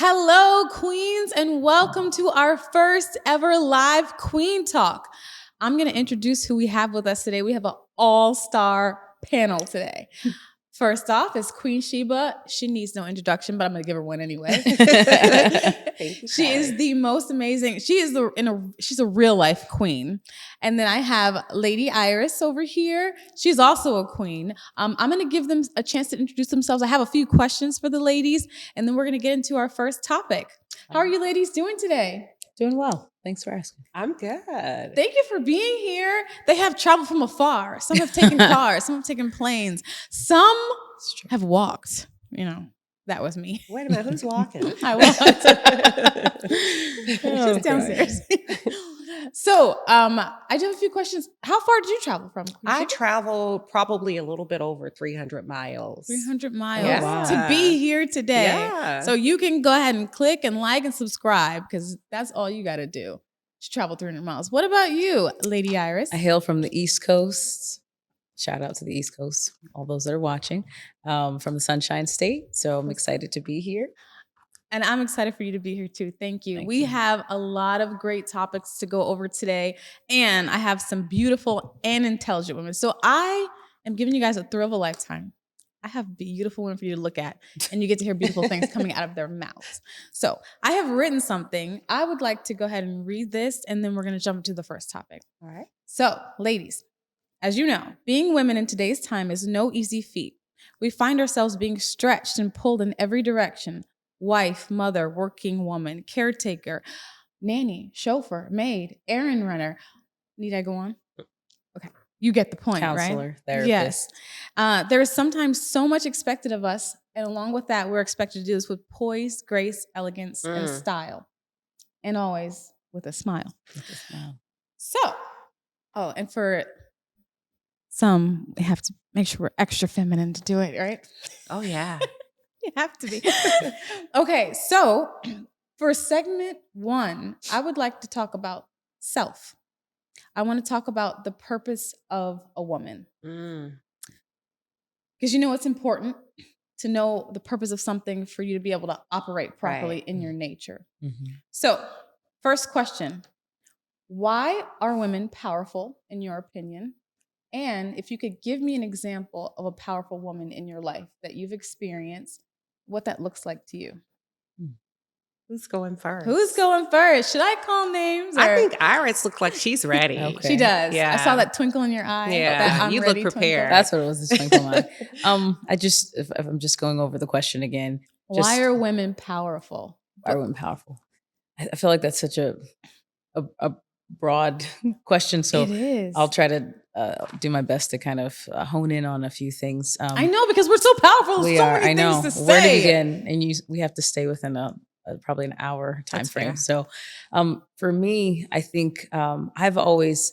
Hello, queens, and welcome to our first ever live Queen Talk. I'm going to introduce who we have with us today. We have an all-star panel today. First off is Queen Sheba. She needs no introduction, but I'm going to give her one anyway. Thank you, She is the most amazing. She's a real life queen. And then I have Lady Iris over here. She's also a queen. I'm going to give them a chance to introduce themselves. I have a few questions for the ladies, and then we're going to get into our first topic. How are you ladies doing today? Doing well. Thanks for asking. I'm good. Thank you for being here. They have traveled from afar. Some have taken cars. Some have taken planes. Some have walked. That was me. Wait a minute, who's walking? I walked. Just downstairs. So, I do have a few questions. How far did you travel from? I traveled probably a little bit over 300 miles. 300 miles Yeah. to be here today. Yeah. So you can go ahead and click and like and subscribe because that's all you got to do. To travel 300 miles. What about you, Lady Iris? I hail from the East Coast. Shout out to the East Coast, all those that are watching, from the Sunshine State. So I'm excited to be here. And I'm excited for you to be here too. Thank you. We have a lot of great topics to go over today. And I have some beautiful and intelligent women. So I am giving you guys a thrill of a lifetime. I have beautiful women for you to look at, and you get to hear beautiful things coming out of their mouths. So I have written something. I would like to go ahead and read this, and then we're going to jump into the first topic. All right. So, ladies, as you know, being women in today's time is no easy feat. We find ourselves being stretched and pulled in every direction. Wife, mother, working woman, caretaker, nanny, chauffeur, maid, errand runner. Need I go on? Okay. You get the point, Counselor, right? therapist. Yes. There is sometimes so much expected of us. And along with that, we're expected to do this with poise, grace, elegance, and style. And always with a smile. So, and for some, we have to make sure we're extra feminine to do it, right? Oh, yeah. You have to be. Okay, so for segment 1, I would like to talk about self. I want to talk about the purpose of a woman. Because it's important to know the purpose of something for you to be able to operate properly in your nature. Mm-hmm. So, first question. Why are women powerful, in your opinion? And if you could give me an example of a powerful woman in your life that you've experienced, what that looks like to you. Who's going first? Who's going first? Should I call names? I think Iris looks like she's ready. Okay. She does. Yeah. I saw that twinkle in your eye. Yeah. That I'm You ready look prepared. twinkle. That's what it was, the twinkle line. If I'm just going over the question again. Why are women powerful? Why are women powerful? I feel like that's such a broad question. So It is. I'll try to do my best to kind of hone in on a few things. I know, because we're so powerful. We so are. many I know. things to Where to say. begin? And we have to stay within probably an hour time That's frame. fair. So for me, I think I've always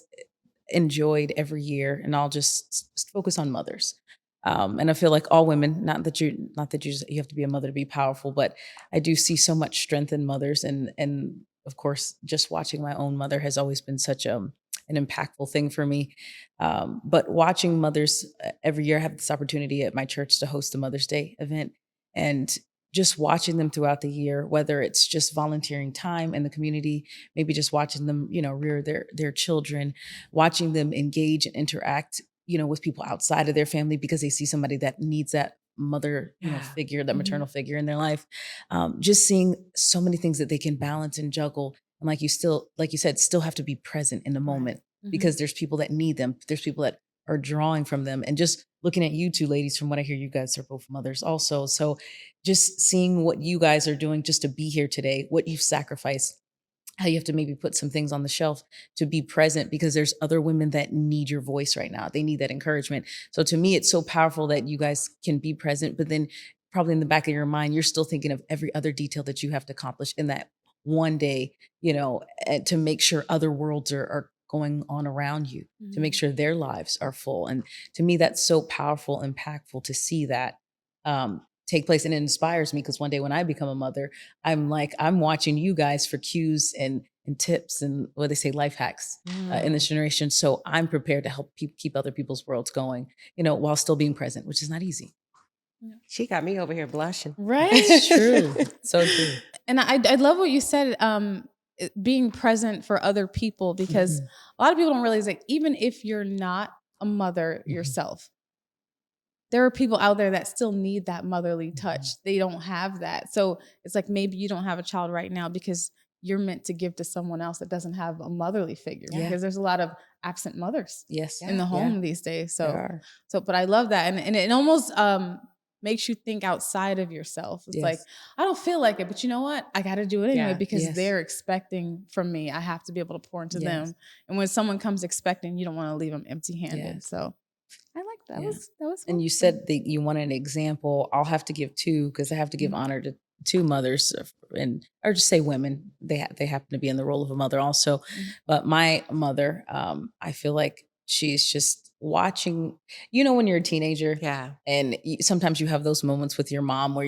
enjoyed every year, and I'll just focus on mothers. And I feel like all women, not that you have to be a mother to be powerful, but I do see so much strength in mothers, and of course, just watching my own mother has always been such an impactful thing for me. But watching mothers every year, I have this opportunity at my church to host a Mother's Day event, and just watching them throughout the year, whether it's just volunteering time in the community, maybe just watching them, rear their children, watching them engage and interact, with people outside of their family because they see somebody that needs that mother figure, that maternal figure in their life. Just seeing so many things that they can balance and juggle. And like you said, still have to be present in the moment because there's people that need them. There's people that are drawing from them. And just looking at you two ladies, from what I hear, you guys are both mothers also. So just seeing what you guys are doing just to be here today, what you've sacrificed, how you have to maybe put some things on the shelf to be present because there's other women that need your voice right now. They need that encouragement. So to me, it's so powerful that you guys can be present, but then probably in the back of your mind, you're still thinking of every other detail that you have to accomplish in that one day, to make sure other worlds are going on around you, to make sure their lives are full. And to me, that's so powerful, impactful to see that take place. And it inspires me because one day when I become a mother, I'm watching you guys for cues and tips and what they say, life hacks in this generation. So I'm prepared to help keep other people's worlds going, while still being present, which is not easy. She got me over here blushing. Right? It's true. So true. And I love what you said, being present for other people, because a lot of people don't realize that even if you're not a mother yourself, there are people out there that still need that motherly touch. They don't have that. So it's like maybe you don't have a child right now because you're meant to give to someone else that doesn't have a motherly figure, because there's a lot of absent mothers Yes. in the home these days. There So, but I love that. And it almost makes you think outside of yourself. It's like, I don't feel like it, but you know what? I got to do it anyway because they're expecting from me. I have to be able to pour into them. And when someone comes expecting, you don't want to leave them empty handed. So I like that. That was fun. And you said that you wanted an example. I'll have to give two because I have to give honor to two mothers, or just say women. They happen to be in the role of a mother also. But my mother, I feel like she's just watching. You know, when you're a teenager, and sometimes you have those moments with your mom where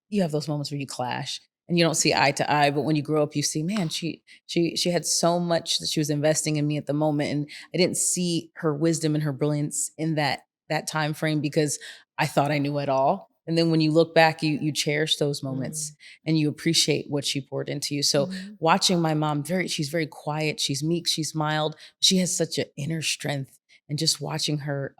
you have those moments where you clash and you don't see eye to eye. But when you grow up, you see, man, she had so much that she was investing in me at the moment, and I didn't see her wisdom and her brilliance in that time frame because I thought I knew it all. And then when you look back, you cherish those moments and you appreciate what she poured into you. So watching my mom, she's very quiet, she's meek, she's mild. She has such an inner strength, and just watching her,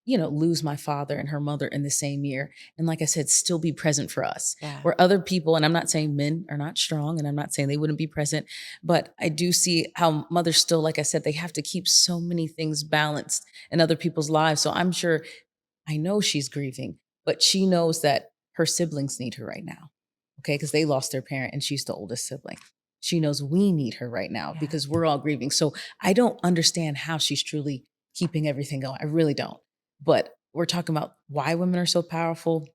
lose my father and her mother in the same year. And like I said, still be present for us. Where other people, and I'm not saying men are not strong, and I'm not saying they wouldn't be present, but I do see how mothers still, like I said, they have to keep so many things balanced in other people's lives. So I'm sure, I know she's grieving, but she knows that her siblings need her right now. Okay. Because they lost their parent and she's the oldest sibling. She knows we need her right now because we're all grieving. So I don't understand how she's truly keeping everything going. I really don't. But we're talking about why women are so powerful,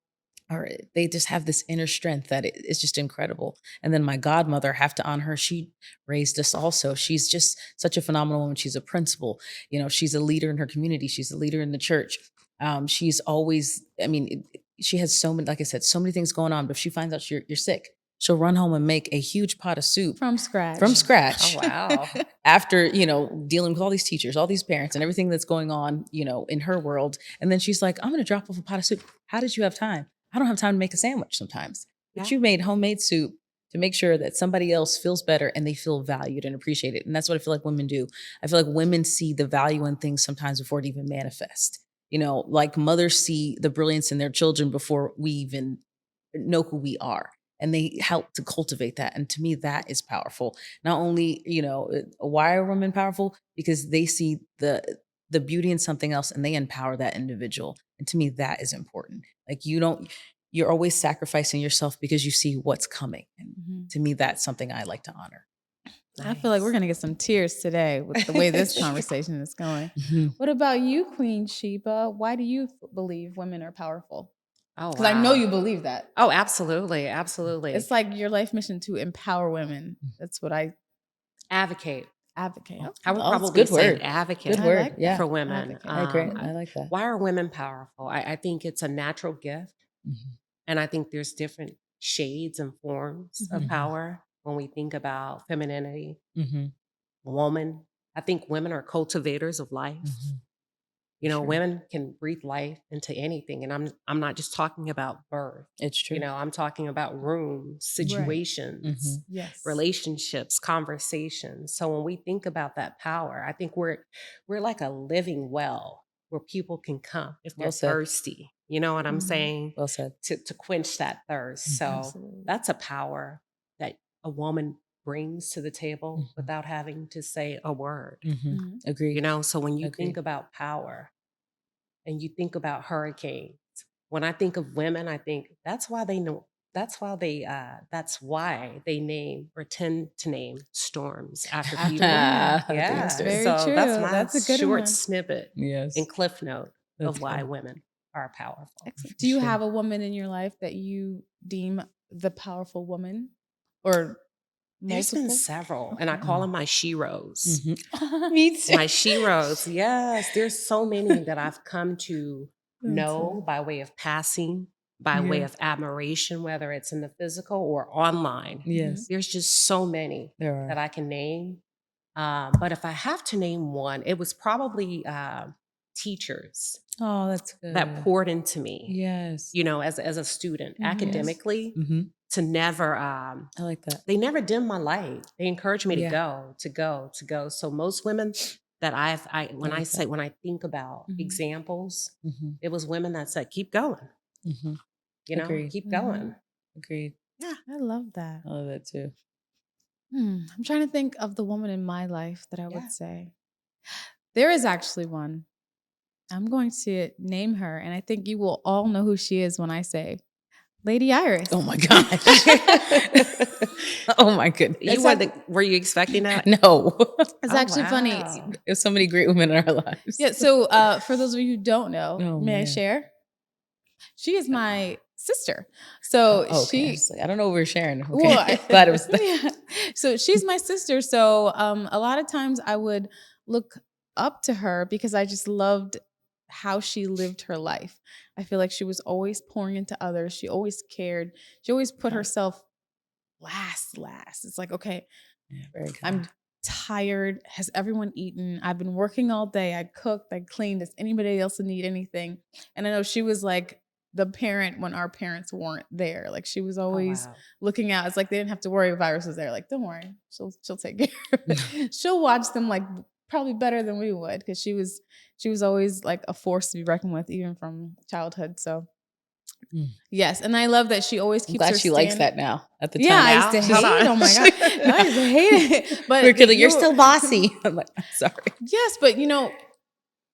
or they just have this inner strength that it's just incredible. And then my godmother, have to honor her. She raised us also. She's just such a phenomenal woman. She's a principal. She's a leader in her community. She's a leader in the church. She's always, she has so many, like I said, so many things going on. But if she finds out you're sick, she'll run home and make a huge pot of soup from scratch. Oh, wow. After, dealing with all these teachers, all these parents, and everything that's going on, in her world. And then she's like, I'm going to drop off a pot of soup. How did you have time? I don't have time to make a sandwich sometimes. But you made homemade soup to make sure that somebody else feels better and they feel valued and appreciated. And that's what I feel like women do. I feel like women see the value in things sometimes before it even manifests. Like mothers see the brilliance in their children before we even know who we are. And they help to cultivate that. And to me, that is powerful. Not only, why are women powerful? Because they see the beauty in something else and they empower that individual. And to me, that is important. Like you're always sacrificing yourself because you see what's coming. And to me, that's something I like to honor. Nice. I feel like we're going to get some tears today with the way this conversation is going. What about you, Queen Sheba? Why do you believe women are powerful? Oh, because I know you believe that. Oh, absolutely. Absolutely. It's like your life mission to empower women. That's what I advocate. Okay. I would probably say advocate good word. for women. I agree. I like that. Why are women powerful? I think it's a natural gift. And I think there's different shades and forms of power when we think about femininity. Woman, I think women are cultivators of life. Women can breathe life into anything. And I'm not just talking about birth. It's true. I'm talking about rooms, situations, relationships, conversations. So when we think about that power, I think we're like a living well where people can come if they're thirsty. You know what I'm saying? Well said. To quench that thirst. So that's a power that a woman brings to the table without having to say a word. Agreed. So when you think about power and you think about hurricanes, when I think of women, I think that's why they name or tend to name storms after people. That's very true. That's a good short one. snippet and cliff note of why women are powerful. Excellent. Do you have a woman in your life that you deem the powerful woman, or There's been several, and I call them my sheroes. Me too. My sheroes, yes. There's so many that I've come to know by way of passing, by way of admiration, whether it's in the physical or online. Yes. There's just so many that I can name. But if I have to name one, it was probably teachers Oh, that's good. that poured into me. Yes. As a student, Mhm. academically, to never I like that. they never dimmed my light. They encouraged me Yeah. to go. So most women that when like that. when I think about examples, it was women that said, keep going, Agreed. keep going. Agreed. Yeah. I love that. I love that too. I'm trying to think of the woman in my life that I Yeah. would say. There is actually one. I'm going to name her, and I think you will all know who she is when I say Lady Iris. Oh my gosh. Oh my goodness. Were you expecting that? No. It's actually funny. Wow. There's so many great women in our lives. Yeah. So for those of you who don't know, may I man. share? She is my sister. So Okay. I don't know what we're sharing. Okay. Well, Glad it was that. yeah. So she's my sister. So a lot of times I would look up to her because I just loved how she lived her life. I feel like she was always pouring into others. She always cared. She always put herself last. It's like, okay, Yeah, very kind. I'm tired. Has everyone eaten? I've been working all day. I cooked, I cleaned. Does anybody else need anything? And I know she was like the parent when our parents weren't there. Like she was always looking out. It's like they didn't have to worry if Iris was there. Like, don't worry, she'll take care of it. She'll watch them like probably better than we would, because she was always like a force to be reckoned with, even from childhood. So yes, and I love that she always keeps her she likes that now. At the time, I used to hate it. Oh my god, I used to hate it. But you're still bossy. I'm like, I'm sorry. Yes, but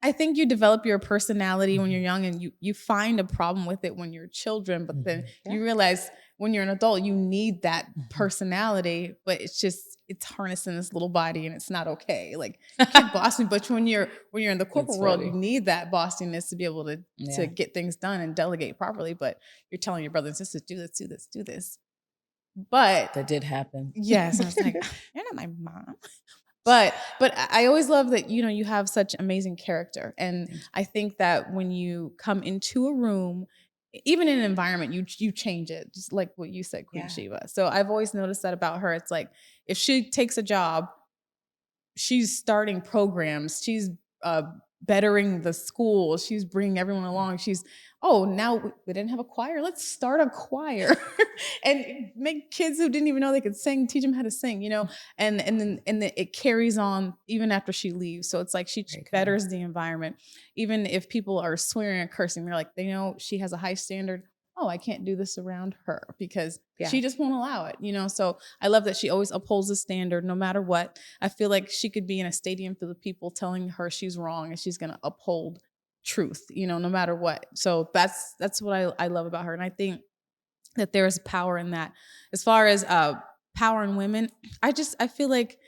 I think you develop your personality when you're young, and you find a problem with it when you're children, but then you realize when you're an adult you need that personality, but it's harnessed in this little body, and it's not okay. Like, you can't boss me, but when you're in the corporate world, you need that bossiness to be able to get things done and delegate properly. But you're telling your brothers and sisters, do this. But that did happen. Yes, I was like, you're not my mom. But I always love that, you have such amazing character. And I think that when you come into a room, even in an environment, you change it, just like what you said, Queen Shiva. So I've always noticed that about her. It's like, if she takes a job, she's starting programs. She's bettering the school. She's bringing everyone along. Now we didn't have a choir. Let's start a choir and make kids who didn't even know they could sing, teach them how to sing, and then it carries on even after she leaves. So it's like she betters the environment. Even if people are swearing and cursing, they're like, they know she has a high standard. Oh, I can't do this around her, because she just won't allow it, So I love that she always upholds the standard no matter what. I feel like she could be in a stadium full of people telling her she's wrong, and she's going to uphold truth, no matter what. So that's what I love about her. And I think that there is power in that. As far as power in women, I feel like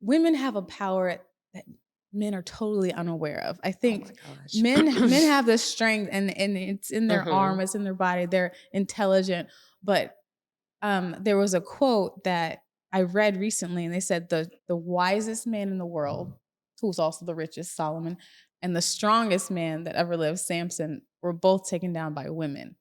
women have a power that men are totally unaware of. I think men have this strength, and it's in their arm, it's in their body. They're intelligent. But there was a quote that I read recently, and they said the wisest man in the world, who's also the richest, Solomon, and the strongest man that ever lived, Samson, were both taken down by women.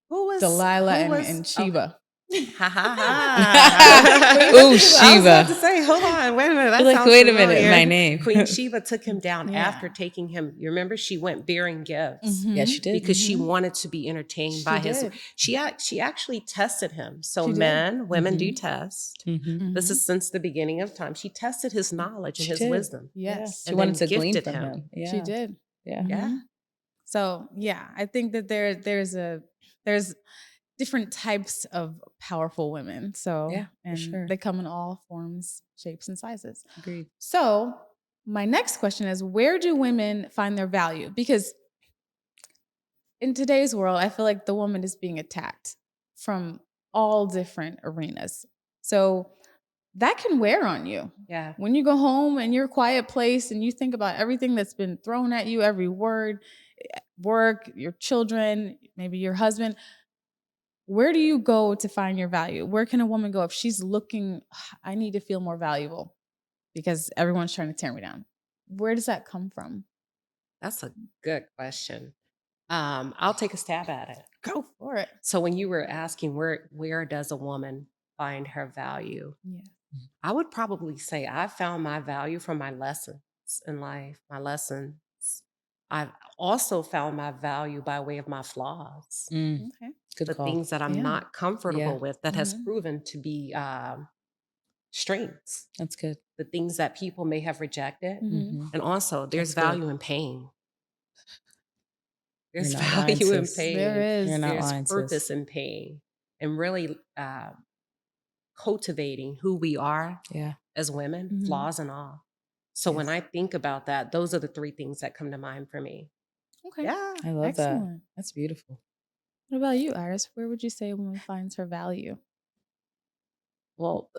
Delilah and Sheba. Ha ha ha. Oh, Sheba. I was about to say, hold on, wait a minute. That sounds wait a familiar. minute, my name. Queen Sheba took him down after taking him. You remember, she went bearing gifts. Yeah, she did. Because she wanted to be entertained by his. She actually tested him. So women do test. This is since the beginning of time. She tested his knowledge and his wisdom. Yes. She wanted to glean from him. Yeah. She did. Yeah. So I think that there's different types of powerful women. So they come in all forms, shapes, and sizes. Agreed. So my next question is, where do women find their value? Because in today's world, I feel like the woman is being attacked from all different arenas. So that can wear on you. Yeah. When you go home in your quiet place and you think about everything that's been thrown at you, every word, work, your children, maybe your husband, where do you go to find your value? Where can a woman go if she's looking, I need to feel more valuable because everyone's trying to tear me down? Where does that come from? That's a good question. I'll take a stab at it. Go for it. So when you were asking where does a woman find her value? Yeah. I would probably say I found my value from my lessons. in life, my lessons. I've also found my value by way of my flaws, Okay. Good the call. things that I'm Yeah. not comfortable Yeah. with that has proven to be strengths, That's good. the things that people may have rejected. Mhm. And also, there's That's good. value in pain. You're There's not lying, value in sis. There pain. You're is. not There's lying, sis. purpose in pain. And really cultivating who we are Yeah. as women, Mhm. flaws and all. So when Yes. I think about that, those are the three things that come to mind for me. Okay. Yeah. I love that. Excellent. That's beautiful. What about you, Iris? Where would you say a woman finds her value? Well,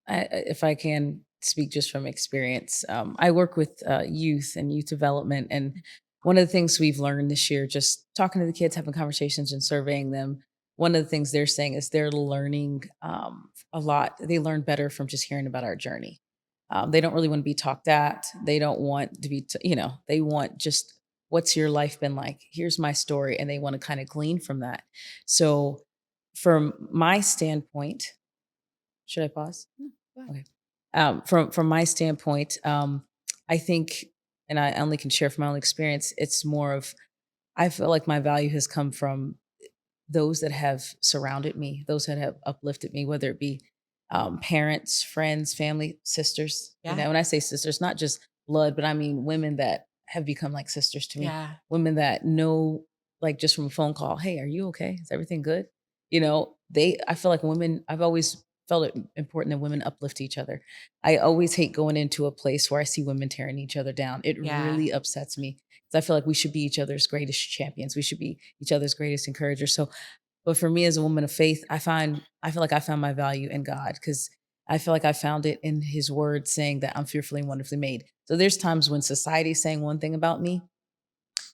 if I can speak just from experience, I work with youth and youth development. And one of the things we've learned this year, just talking to the kids, having conversations and surveying them, one of the things they're saying is they're learning a lot. They learn better from just hearing about our journey. They don't really want to be talked at. They don't want to be, they want just what's your life been like? Here's my story. And they want to kind of glean from that. So, from my standpoint, should I pause? No, go ahead. Okay. From my standpoint, I think, and I only can share from my own experience, it's more of I feel like my value has come from those that have surrounded me, those that have uplifted me, whether it be parents, friends, family, sisters. You know, Yeah. when I say sisters, not just blood, but I mean women that have become like sisters to me. Yeah. Women that know, like just from a phone call, hey, are you okay? Is everything good? You know, I feel like women, I've always felt it important that women uplift each other. I always hate going into a place where I see women tearing each other down. It Yeah. really upsets me because I feel like we should be each other's greatest champions. We should be each other's greatest encouragers. So, but for me as a woman of faith, I feel like I found my value in God because I feel like I found it in his word saying that I'm fearfully and wonderfully made. So there's times when society is saying one thing about me.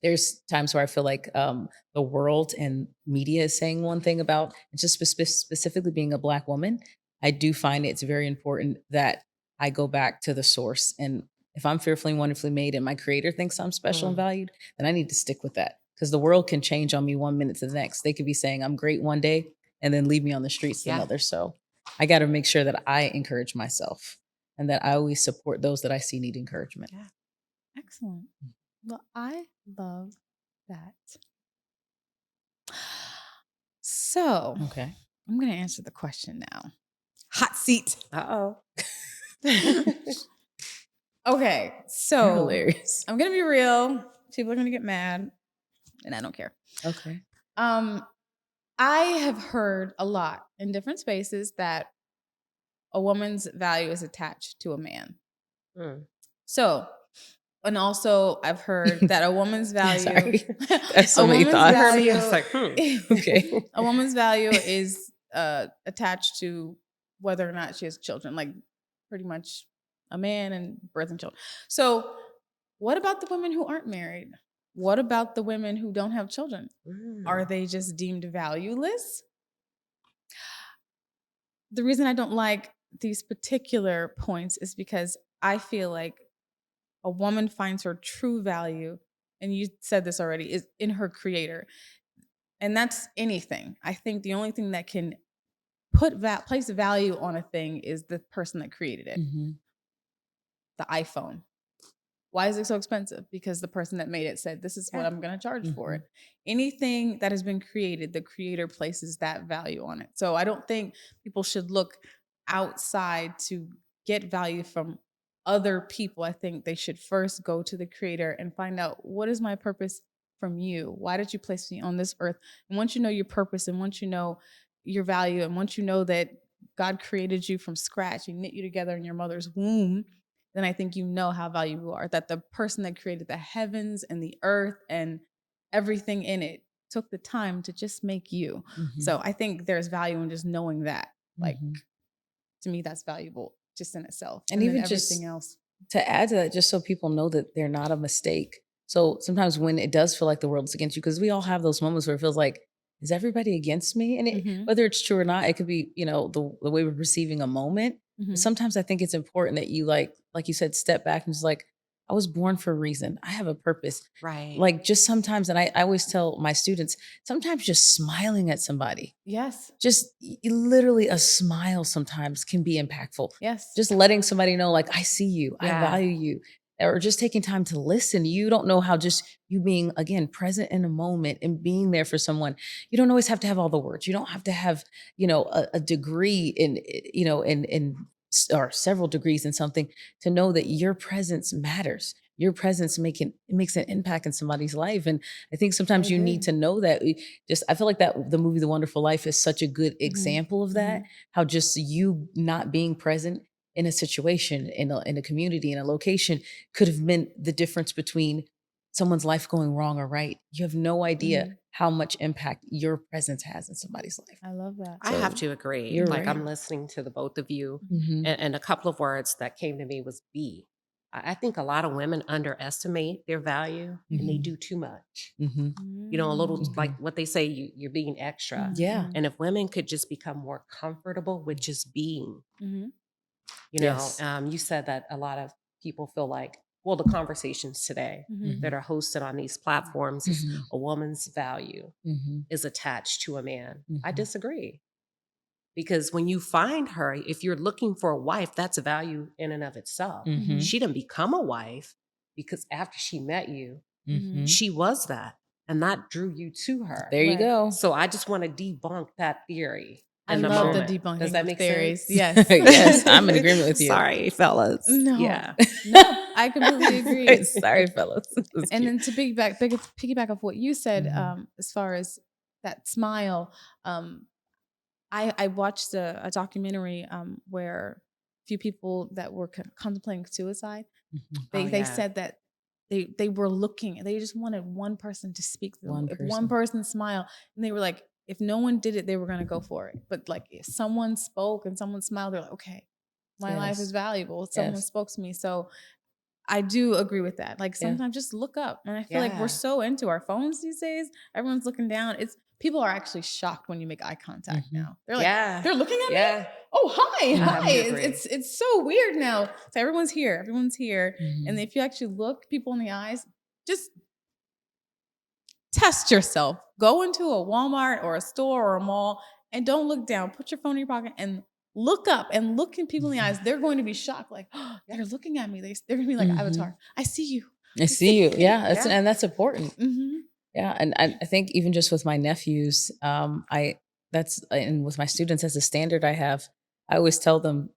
There's times where I feel like the world and media is saying one thing about, and just specifically being a Black woman. I do find it's very important that I go back to the source. And if I'm fearfully and wonderfully made and my creator thinks I'm special and valued, then I need to stick with that. Because the world can change on me 1 minute to the next. They could be saying I'm great one day and then leave me on the streets Yeah. another. So I got to make sure that I encourage myself and that I always support those that I see need encouragement. Yeah. Excellent. Well, I love that. So, Okay. I'm going to answer the question now. Hot seat. Uh-oh. Okay, You're so hilarious. I'm going to be real. People are going to get mad, and I don't care. Okay. I have heard a lot in different spaces that a woman's value is attached to a man. So, and also I've heard that a woman's value, Sorry. That's so a many woman's thoughts. value, It's like, Okay. a woman's value is attached to whether or not she has children, like pretty much a man and birthing children. So, what about the women who aren't married? What about the women who don't have children? Are they just deemed valueless? The reason I don't like these particular points is because I feel like a woman finds her true value, and you said this already, is in her creator. And that's anything. I think the only thing that can place value on a thing is the person that created it. Mm-hmm. The iPhone. Why is it so expensive? Because the person that made it said, this is what I'm going to charge for it. Anything that has been created, the creator places that value on it. So I don't think people should look outside to get value from other people. I think they should first go to the creator and find out, what is my purpose from you? Why did you place me on this earth? And once you know your purpose, and once you know your value, and once you know that God created you from scratch, He knit you together in your mother's womb, then I think you know how valuable you are. That the person that created the heavens and the earth and everything in it took the time to just make you. So I think there's value in just knowing that. Like, to me, that's valuable just in itself. And even then just everything else. to add to that, just so people know that they're not a mistake. So sometimes when it does feel like the world is against you, because we all have those moments where it feels like, is everybody against me? And whether it's true or not, it could be, the way we're perceiving a moment. But sometimes I think it's important that you like you said, step back and just like, I was born for a reason. I have a purpose. Right. Like just sometimes, and I always tell my students, sometimes just smiling at somebody. Yes. Just literally a smile sometimes can be impactful. Yes. Just letting somebody know, like, I see you, I value you. or just taking time to listen. You don't know how just you being, again, present in a moment and being there for someone. You don't always have to have all the words. You don't have to have, a degree in, or several degrees in something to know that your presence matters. Your presence makes an impact in somebody's life. And I think sometimes you need to know that. I feel like that the movie The Wonderful Life is such a good example of that, how just you not being present in a situation, in a community, in a location, could have meant the difference between someone's life going wrong or right. You have no idea how much impact your presence has in somebody's life. I love that. I have to agree. you're Like, right. I'm listening to the both of you, Mhm. and a couple of words that came to me was be. I think a lot of women underestimate their value, and they Mhm. do too much. Mhm. A little Mhm. like what they say, you're being extra. Yeah. And if women could just become more comfortable with just being, Yes. you said that a lot of people feel like, well, the conversations today that are hosted on these platforms is Mhm. a woman's value Mhm. is attached to a man. I Mhm. disagree. Because when you find her, if you're looking for a wife, that's a value in and of itself. Mhm. She didn't become a wife because after she met you, Mhm. she was that. And that drew you to her. There you go. So I just want to debunk that theory. I in the love moment. the debunking Does that of make theories. sense? Yes. Yes, I'm in agreement with you. Sorry, fellas. No. Yeah. No, I completely agree. Sorry, fellas. That's And cute. then to piggyback off what you said, Mhm. as far as that smile, I watched a documentary where a few people that were contemplating suicide, Mhm. they said that they were looking, they just wanted one person to speak to them. One If one person smiled, and they were like, if no one did it, they were gonna go for it. But like if someone spoke and someone smiled, they're like, okay, my life is Yes. valuable. Someone Yes. spoke to me. So I do agree with that. Like Yeah. sometimes just look up. And I feel like we're Yeah. so into our phones these days. Everyone's looking down. People are actually shocked when you make eye contact now. They're like, Yeah. they're looking at me. Yeah. Oh, hi, I have hi. to It's, agree. it's so weird now. So everyone's here. Everyone's here. And Mhm. if you actually look people in the eyes, just test yourself. Go into a Walmart or a store or a mall and don't look down. Put your phone in your pocket and look up and look in people in the eyes. They're going to be shocked. Like, oh, they're looking at me. They're going to be like, Mhm. Avatar, I see you. I see you. Yeah, Yeah. and that's important. Mm-hmm. Yeah, and I think even just with my nephews, and with my students as a standard I have, I always tell them,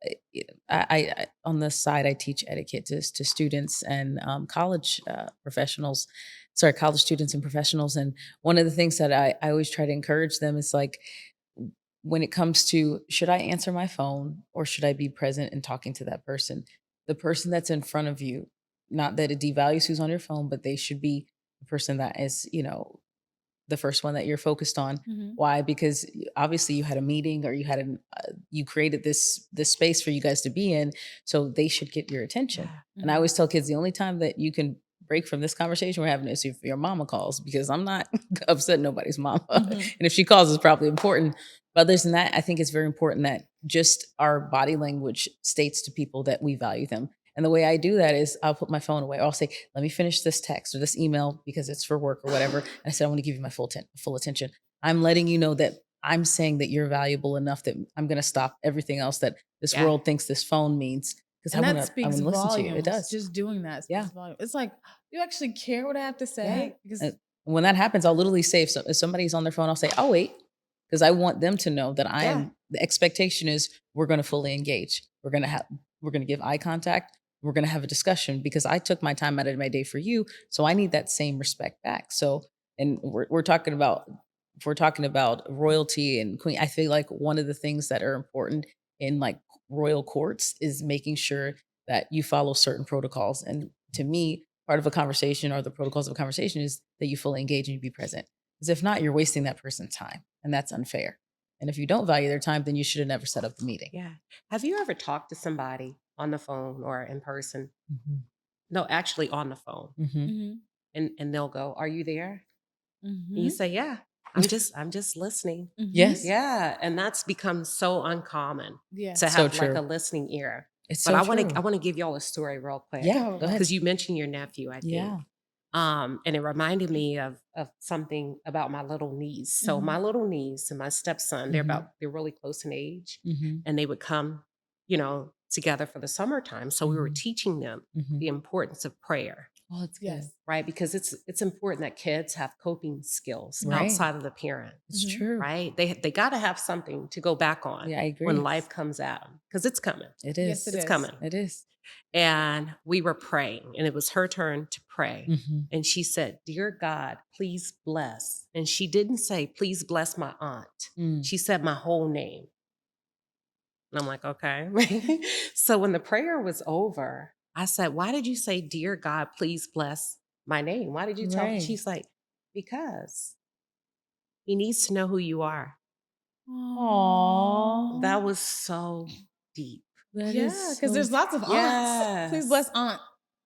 I on this side I teach etiquette to students and college professionals, sorry, college students and professionals, and one of the things that I always try to encourage them is like when it comes to should I answer my phone or should I be present and talking to that person, the person that's in front of you, not that it devalues who's on your phone, but they should be the person that is, the first one that you're focused on. Mm-hmm. Why? Because obviously you had a meeting or you created this space for you guys to be in, so they should get your attention. Yeah. And I always tell kids the only time that you can break from this conversation we're having is if your mama calls, because I'm not upset nobody's mama. Mm-hmm. And if she calls, it's probably important. But other than that, I think it's very important that just our body language states to people that we value them. And the way I do that is I'll put my phone away. Or I'll say, let me finish this text or this email because it's for work or whatever. And I said, I want to give you my full attention. I'm letting you know that I'm saying that you're valuable enough that I'm going to stop everything else that this Yeah. world thinks this phone means. Because I And that want speaks to listen to you. It volumes. does. Just doing that speaks volumes. It's like, you actually care what I have to say? Because When that happens, I'll literally say, if somebody's on their phone, I'll say, I'll wait. Because I want them to know that the expectation is we're going to fully engage. We're going to give eye contact. We're going to have a discussion because I took my time out of my day for you. So I need that same respect back. So, and we're talking about, if we're talking about royalty and queen, I feel like one of the things that are important in like royal courts is making sure that you follow certain protocols. And to me, part of a conversation or the protocols of a conversation is that you fully engage and you be present. Because if not, you're wasting that person's time, and that's unfair. And if you don't value their time, then you should have never set up the meeting. Yeah. Have you ever talked to somebody on the phone or in person? Mm-hmm. No, actually on the phone. Mm-hmm. mm-hmm. And they'll go, "Are you there?" Mm-hmm. And you say, "Yeah, I'm just listening." Mm-hmm. Yes. Yeah, and that's become so uncommon Yeah. to So have like true. a listening ear. It's But so I want true. to give y'all a story real quick. Yeah, go ahead. Because you mentioned your nephew, I think. Yeah. And it reminded me of something about my little niece. So Mhm. my little niece and my stepson, Mhm. they're really close in age, Mm-hmm. and they would come together for the summertime. So we were teaching them the importance of prayer. Oh, it's good. Right? Because it's important that kids have coping skills Right. outside of the parent. It's true. Right? They got to have something to go back on Yeah, I agree. when life comes at them. Because it's coming. It is. Yes, it It's is. coming. It is. And we were praying, and it was her turn to pray. Mm-hmm. And she said, "Dear God, please bless." And she didn't say, "Please bless my aunt." She said my whole name. And I'm like, okay. So when the prayer was over, I said, "Why did you say, 'Dear God, please bless my name'? Why did you tell me?" Right. She's like, "Because he needs to know who you are." Aww. That was so deep. Yeah, because there's lots of aunts. Yes. Please bless aunt.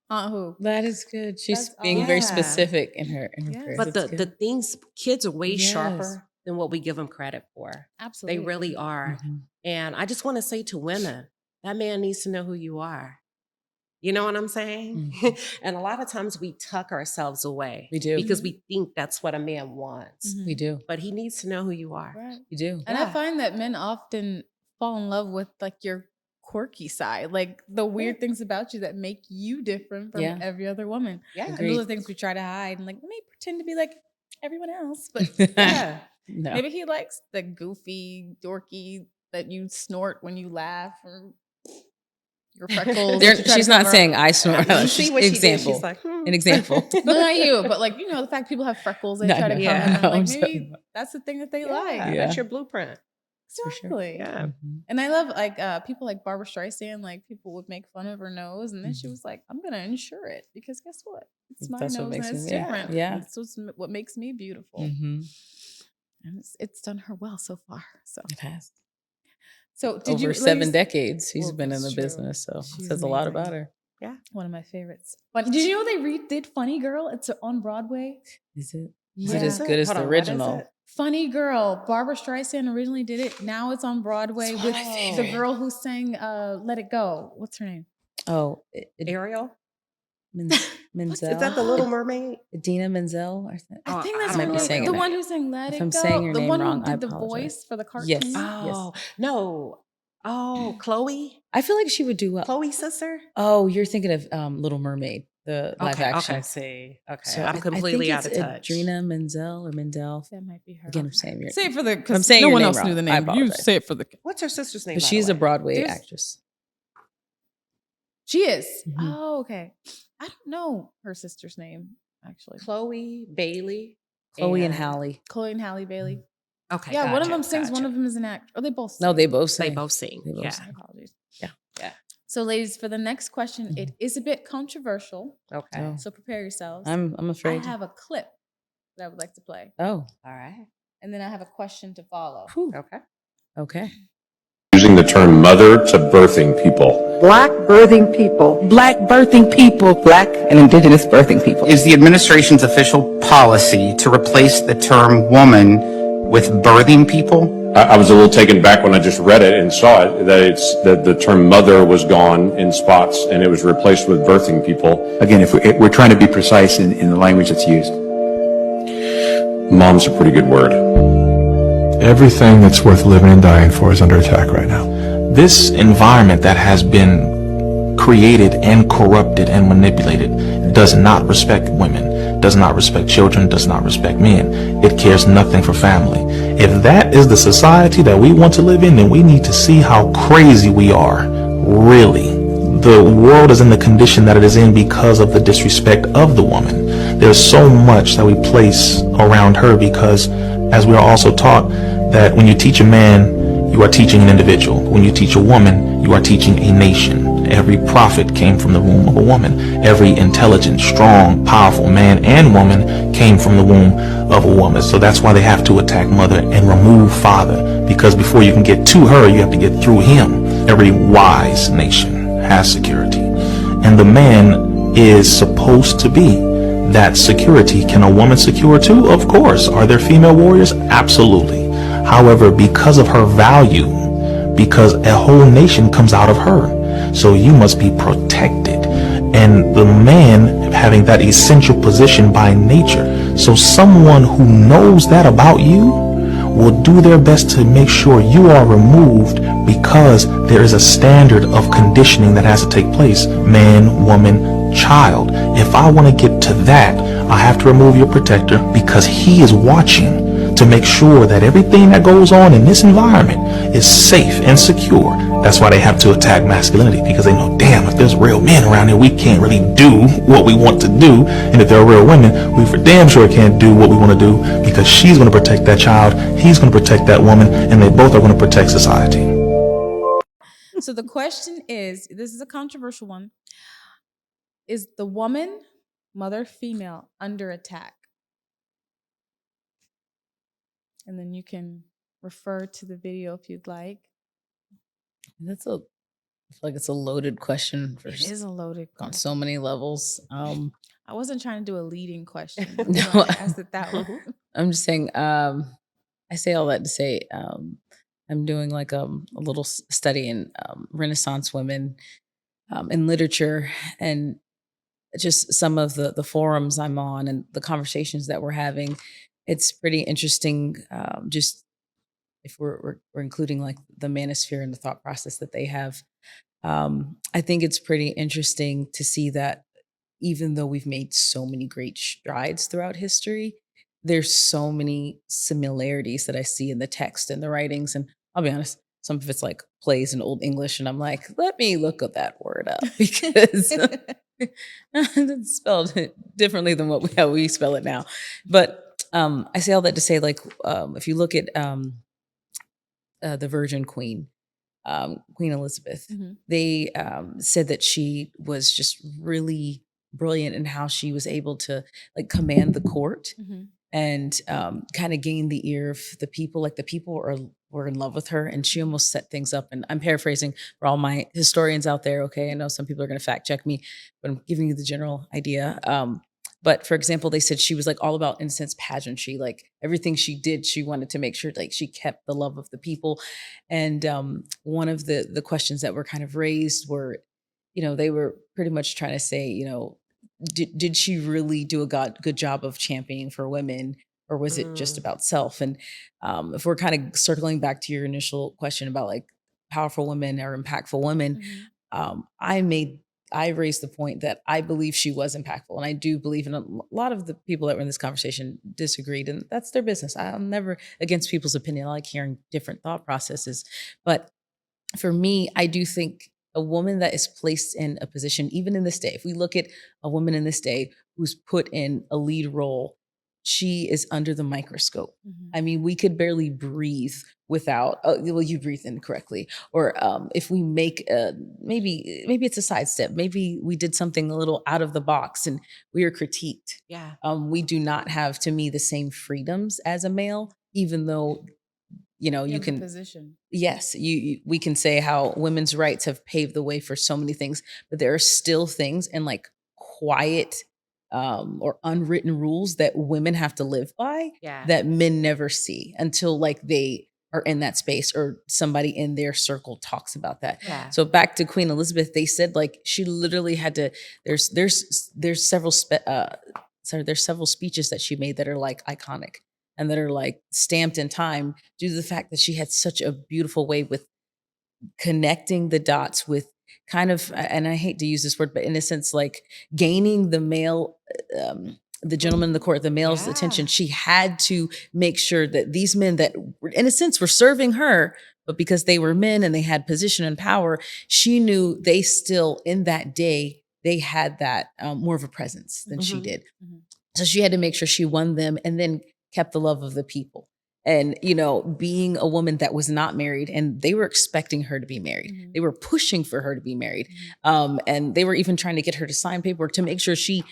Aunt who? That is good. She's That's being awesome. very Yeah. specific in her Yes. prayer. But That's the good. things, kids are way Yes. sharper than what we give them credit for. Absolutely. They really are. Mhm. And I just want to say to women, that man needs to know who you are. You know what I'm saying? And a lot of times we tuck ourselves away. We do. Because we think that's what a man wants. Mhm. We do. But he needs to know who you are. Right. We do. And Yeah. I find that men often fall in love with like your quirky side, like the weird things about you that make you different from Yeah. every other woman. Yeah. And Agreed. those are things we try to hide and like let me pretend to be like everyone else. But Yeah. No. maybe he likes the goofy, dorky that you snort when you laugh or your freckles. that you try She's to not cover up. saying I snort. You see what she did? Example. She's like, An example. No, not you, but like, the fact people have freckles, they No, try to no, cover yeah. them. no, Like I'm maybe sorry. that's the thing that they yeah, like. Yeah. that's your blueprint. For sure. Exactly. Yeah. Mhm. And I love like people like Barbara Streisand, like people would make fun of her nose, and then she was like, "I'm gonna insure it because guess what? It's my That's what nose makes and it's me- different. yeah. It's what makes me beautiful, Mhm. and it's done her well so far. So, It has. so did Over you 7 ladies- decades she's Well, been in the that's true. business, so it She's says a lot amazing. about her. Yeah. One of my favorites. But did you know they redid Funny Girl? It's on Broadway. Is it? Yeah. Is it as good as Hold the on, what is original? it? Funny Girl. Barbara Streisand originally did it. Now it's on Broadway with the girl who sang "Let It Go." What's her name? Oh, Ariel? Menzel. Is that the Little Mermaid? Idina Menzel? Or something? I think I that's might her be name. saying The it. one who sang "Let If It I'm Go." saying your The name one wrong, who I did the apologize. voice for the cartoon. Yes. Oh, no. Oh, Chloe? I feel like she would do well. Chloe's sister? Oh, you're thinking of Little Mermaid, the live Okay, action. okay, see. Okay, So I'm completely out of touch. Idina Menzel or Mendel. That might be her. Again, I'm saying your Say it for the I'm because saying no your one name else wrong. knew the I name. You apologize. say it for the. What's her sister's name? But by she's the a way? Broadway There's- actress. She is. Mhm. Oh, okay. I don't know her sister's name actually. Chloe, Bailey. Chloe and Hallie. Chloe and Halle Bailey. Okay. Yeah, one of gotcha, them sings. One gotcha. of them is an actor. Or they both. Sing. No, they both They sing. both sing. They both Yeah. sing. My apologies. Yeah. Yeah. So, ladies, for the next question, it is a bit controversial. Okay. Oh. So prepare yourselves. I'm I afraid. have a clip that I would like to play, Oh, All right. and then I have a question to follow. whew. Okay. Okay. Using the term mother to birthing people. Black birthing people. Black birthing people. Black and indigenous birthing people. Is the administration's official policy to replace the term woman with birthing people? I was a little taken back when I just read it and saw it, that the term mother was gone in spots and it was replaced with birthing people. Again, if we're trying to be precise in the language that's used. Mom's a pretty good word. Everything that's worth living and dying for is under attack right now. This environment that has been created and corrupted and manipulated does not respect women, does not respect children, does not respect men. It cares nothing for family. If that is the society that we want to live in, then we need to see how crazy we are, really. The world is in the condition that it is in because of the disrespect of the woman. There's so much that we place around her because, as we are also taught, that when you teach a man, you are teaching an individual. When you teach a woman, you are teaching a nation. Every prophet came from the womb of a woman. Every intelligent, strong, powerful man and woman came from the womb of a woman. So that's why they have to attack mother and remove father, because before you can get to her, you have to get through him. Every wise nation has security, and the man is supposed to be that security. Can a woman secure too? Of course. Are there female warriors? Absolutely. However, because of her value, because a whole nation comes out of her, so you must be protected. And the man having that essential position by nature. So someone who knows that about you will do their best to make sure you are removed because there is a standard of conditioning that has to take place. Man, woman, child. If I want to get to that, I have to remove your protector because he is watching to make sure that everything that goes on in this environment is safe and secure. That's why they have to attack masculinity, because they know, damn, if there's real men around here, we can't really do what we want to do. And if there are real women, we for damn sure can't do what we want to do, because she's going to protect that child, he's going to protect that woman, and they both are going to protect society. So the question is, this is a controversial one. Is the woman, mother, female, under attack? And then you can refer to the video if you'd like. I feel like it's a loaded question. It is a loaded question. On so many levels. I wasn't trying to do a leading question. No, I asked it that way. I'm just saying, I say all that to say, I'm doing like a little study in Renaissance women in literature, and just some of the forums I'm on and the conversations that we're having. It's pretty interesting. Just if we're including like the manosphere and the thought process that they have, I think it's pretty interesting to see that even though we've made so many great strides throughout history, there's so many similarities that I see in the text and the writings. And I'll be honest, some of it's like plays in Old English, and I'm like, let me look at that word up because it's spelled differently than how we spell it now. But I say all that to say, like, if you look at the Virgin Queen, Queen Elizabeth, they said that she was just really brilliant in how she was able to like command the court and kind of gain the ear of the people. Like the people were in love with her, and she almost set things up. And I'm paraphrasing for all my historians out there. Okay, I know some people are going to fact check me, but I'm giving you the general idea. But for example, they said she was like all about, in a sense, pageantry. Like everything she did, she wanted to make sure like she kept the love of the people. And one of the questions that were kind of raised were, they were pretty much trying to say, did she really do a good job of championing for women, or was it just about self? And if we're kind of circling back to your initial question about like powerful women or impactful women, I raised the point that I believe she was impactful. And I do believe, in a lot of the people that were in this conversation disagreed, and that's their business. I'm never against people's opinion. I like hearing different thought processes. But for me, I do think a woman that is placed in a position, even in this day, if we look at a woman in this day who's put in a lead role, she is under the microscope. I mean, we could barely breathe without, you breathe incorrectly. Or if we make, maybe it's a sidestep. Maybe we did something a little out of the box and we are critiqued. Yeah. We do not have, to me, the same freedoms as a male, even though, you can position. Yes, we can say how women's rights have paved the way for so many things, but there are still things and like quiet or unwritten rules that women have to live by that men never see until like they are in that space or somebody in their circle talks about that. Yeah. So back to Queen Elizabeth, they said like she literally had to. There's several speeches that she made that are like iconic and that are like stamped in time due to the fact that she had such a beautiful way with connecting the dots with kind of, and I hate to use this word, but in a sense, like gaining the male, the gentleman in the court, the male's attention. She had to make sure that these men that, in a sense, were serving her, but because they were men and they had position and power, she knew they still, in that day, they had that more of a presence than she did. So she had to make sure she won them and then kept the love of the people. And, being a woman that was not married, and they were expecting her to be married. They were pushing for her to be married. And they were even trying to get her to sign paperwork to make sure she,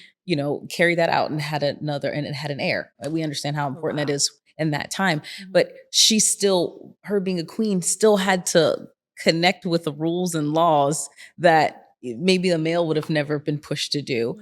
carried that out and had an heir. We understand how important that is in that time. But she still, her being a queen, still had to connect with the rules and laws that maybe a male would have never been pushed to do.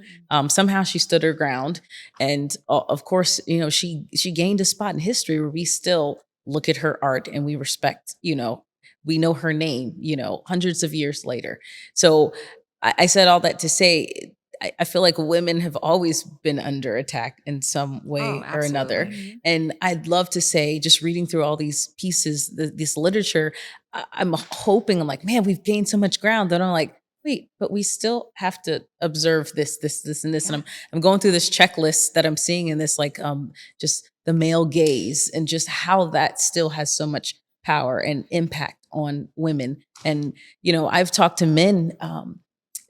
Somehow she stood her ground. And of course, she gained a spot in history where we still look at her art and we respect, we know her name, hundreds of years later. So I said all that to say, I feel like women have always been under attack in some way or another. Absolutely. And I'd love to say, just reading through all these pieces, this literature, I'm hoping, I'm like, man, we've gained so much ground that I'm like, wait, but we still have to observe this, and this. Yeah. And I'm going through this checklist that I'm seeing in this, like, just the male gaze and just how that still has so much power and impact on women. And, I've talked to men,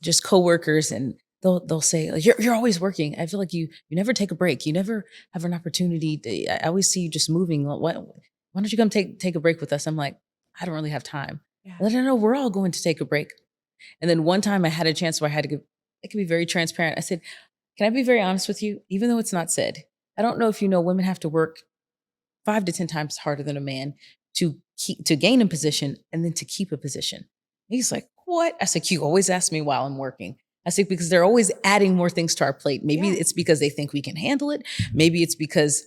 just coworkers, and they'll say, like, you're always working. I feel like you never take a break. You never have an opportunity to, I always see you just moving. Why don't you come take a break with us? I'm like, I don't really have time. Yeah. No, we're all going to take a break. And then one time I had a chance where I could be very transparent. I said, can I be very honest with you? Even though it's not said, I don't know if you know, women have to work 5 to 10 times harder than a man to gain a position and then to keep a position. He's like, what? I said, you always ask me while I'm working. I said, because they're always adding more things to our plate. Maybe it's because they think we can handle it. Maybe it's because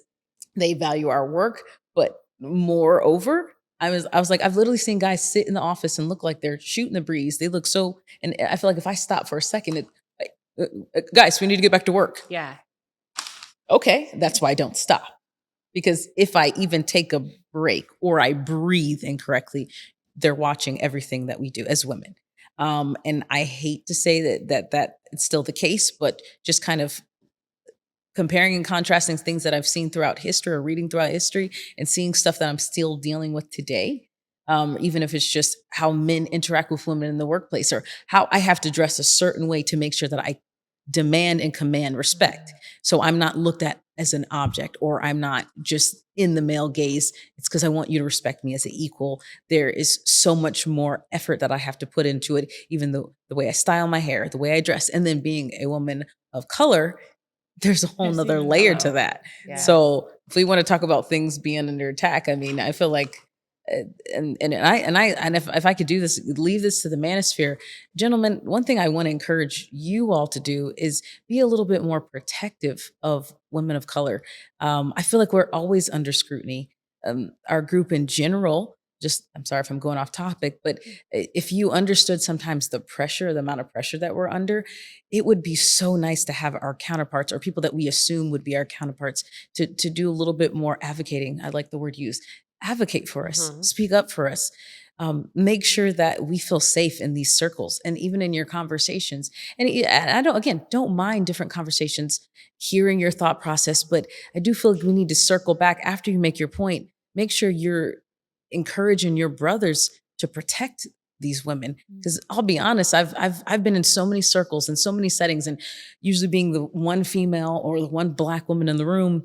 they value our work. But moreover, I was like, I've literally seen guys sit in the office and look like they're shooting the breeze. They look so, and I feel like if I stop for a second, guys, we need to get back to work. Yeah. Okay, that's why I don't stop. Because if I even take a break or I breathe incorrectly, they're watching everything that we do as women. And I hate to say that it's still the case, but just kind of comparing and contrasting things that I've seen throughout history or reading throughout history and seeing stuff that I'm still dealing with today. Even if it's just how men interact with women in the workplace, or how I have to dress a certain way to make sure that I demand and command respect. So I'm not looked at as an object, or I'm not just in the male gaze. It's because I want you to respect me as an equal. There is so much more effort that I have to put into it, even though the way I style my hair, the way I dress, and then being a woman of color, there's a whole nother layer to that. Yes. So if we want to talk about things being under attack, I mean, I feel like, if I could do this, leave this to the manosphere, gentlemen, one thing I want to encourage you all to do is be a little bit more protective of women of color. I feel like we're always under scrutiny. Our group in general, I'm sorry if I'm going off topic, but if you understood sometimes the amount of pressure that we're under, it would be so nice to have our counterparts, or people that we assume would be our counterparts, to do a little bit more advocating. I like the word used. Advocate for us, speak up for us, make sure that we feel safe in these circles and even in your conversations. And I don't mind different conversations, hearing your thought process, but I do feel like we need to circle back after you make your point. Make sure you're encouraging your brothers to protect these women. Because I'll be honest, I've been in so many circles and so many settings, and usually being the one female or the one Black woman in the room.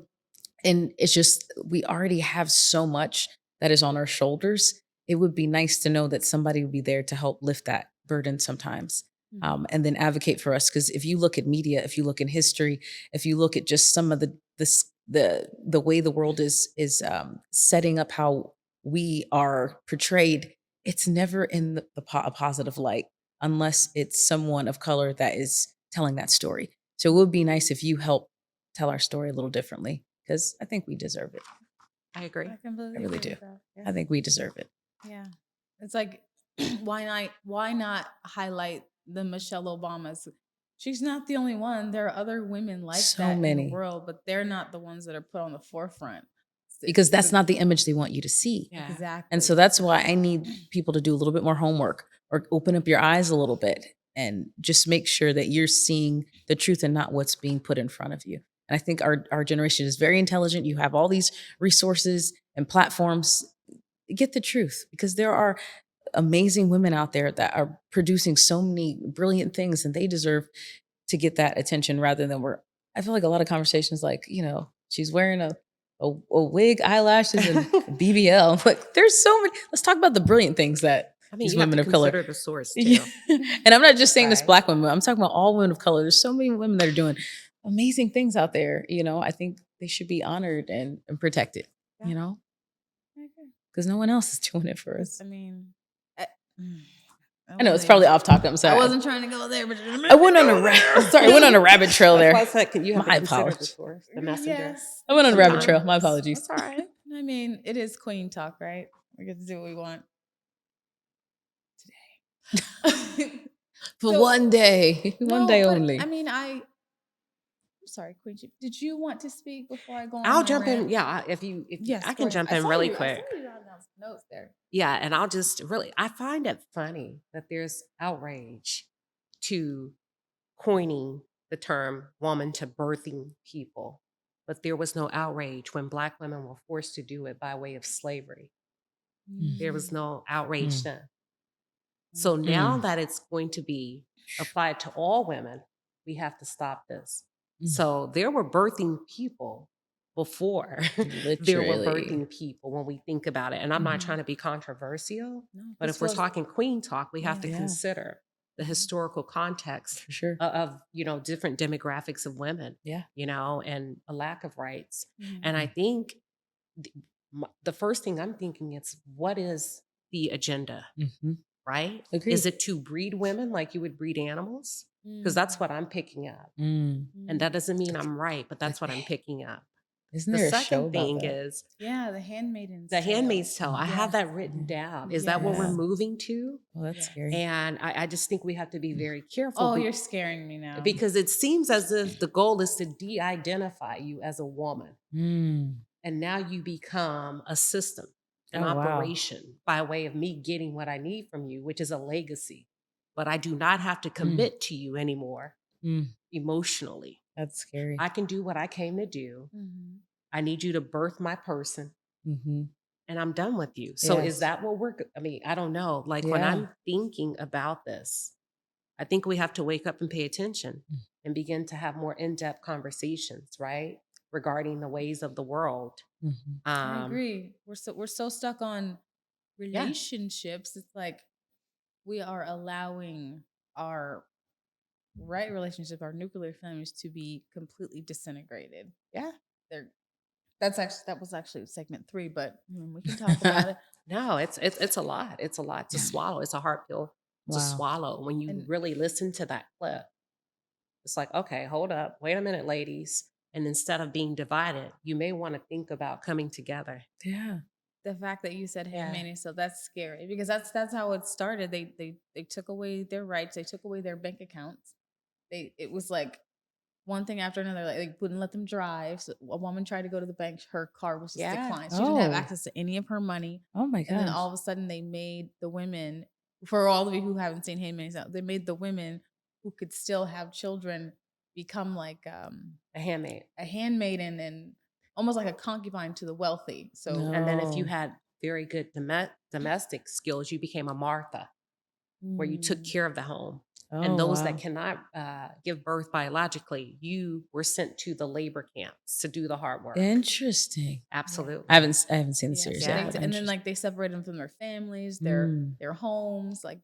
And it's just, we already have so much that is on our shoulders. It would be nice to know that somebody would be there to help lift that burden sometimes, and then advocate for us. Because if you look at media, if you look in history, if you look at just some of the way the world is setting up how we are portrayed, it's never in a positive light unless it's someone of color that is telling that story. So it would be nice if you help tell our story a little differently, because I think we deserve it. I agree. I completely I really agree do. with that. Yeah. I think we deserve it. Yeah. It's like, why not highlight the Michelle Obamas? She's not the only one. There are other women like So that in many. the world, but they're not the ones that are put on the forefront. Because that's not the image they want you to see. Yeah. Exactly. And so that's why I need people to do a little bit more homework, or open up your eyes a little bit, and just make sure that you're seeing the truth and not what's being put in front of you. And I think our generation is very intelligent. You have all these resources and platforms. Get the truth, because there are amazing women out there that are producing so many brilliant things, and they deserve to get that attention, rather than I feel like a lot of conversations, like, she's wearing a wig, eyelashes, and BBL. Like, there's so many. Let's talk about the brilliant things that these you have women to of color. consider the source too. Yeah. And I'm not just saying this Right. Black women. I'm talking about all women of color. There's so many women that are doing amazing things out there. I think they should be honored and protected. Yeah. Because no one else is doing it for us. I mean, I know it's probably off topic. I'm sorry. I wasn't trying to go there, but I went on a rabbit trail there. That's why I said, you have My to consider the apologies. source, the messenger. Yes. I went on a rabbit Sometimes. trail. My apologies. That's all right. I mean, it is queen talk, right? We get to do what we want. for So- one day, one day but, only. I mean, I'm sorry, Queen Chief. Did you want to speak before I go on? I'll my jump in. rant? Yeah, if Yes, I go can ahead. jump I in saw really you. I quick. saw you jotting down some notes there. Yeah, and I'll just really, I find it funny that there's outrage to coining the term woman to birthing people, but there was no outrage when Black women were forced to do it by way of slavery. There was no outrage Mm. then. So now that it's going to be applied to all women, we have to stop this. So there were birthing people before there were Literally. birthing people when we think about it. And I'm not trying to be controversial, No, but this if we're was- talking queen talk, we have to Yeah. consider the historical context For sure. of different demographics of women, Yeah. and a lack of rights. Mhm. And I think the first thing I'm thinking is, what is the agenda? Mm-hmm. Right? Agreed. Is it to breed women like you would breed animals? Because that's what I'm picking up. And that doesn't mean I'm right, but that's what I'm picking up. Isn't The there a show second about thing that? is Yeah, the Handmaid's the Tale. Handmaid's Tale. I have Yes. that written down. Is that what we're Yes. moving to? Oh, that's Yes. scary. And I just think we have to be very careful. Oh, you're scaring me now. Because it seems as if the goal is to de-identify you as a woman. And now you become a system, an operation by way of me getting what I need from you, which is a legacy. But I do not have to commit to you anymore emotionally. That's scary. I can do what I came to do. Mhm. I need you to birth my person, Mm-hmm. and I'm done with you. So Yes. is that what I don't know. Like when Yeah. I'm thinking about this, I think we have to wake up and pay attention and begin to have more in-depth conversations, right? Regarding the ways of the world. Mm-hmm. I agree. We're so stuck on relationships. It's like we are allowing our relationship, our nuclear families, to be completely disintegrated. Yeah. That was actually segment 3, but we can talk about it. No, it's a lot. It's a lot to swallow. It's a hard pill to swallow when you really listen to that clip. It's like, okay, hold up, wait a minute, ladies. And instead of being divided, you may want to think about coming together. Yeah. The fact that you said Handmaid's Tale, that's scary, because that's how it started. They took away their rights. They took away their bank accounts. It was like one thing after another. Like they wouldn't let them drive. So a woman tried to go to the bank. Her card was just declined. She didn't have access to any of her money. Oh my gosh. And then all of a sudden they made the women, for all of you who haven't seen Handmaid's Tale, they made the women who could still have children become like A handmaid and almost like a concubine to the wealthy. So and then if you had very good domestic skills, you became a Martha, where you took care of the home. And those that cannot give birth biologically, you were sent to the labor camps to do the hard work. Interesting. Absolutely. I haven't seen the series so yet. and then like they separated them from their families, their homes. Like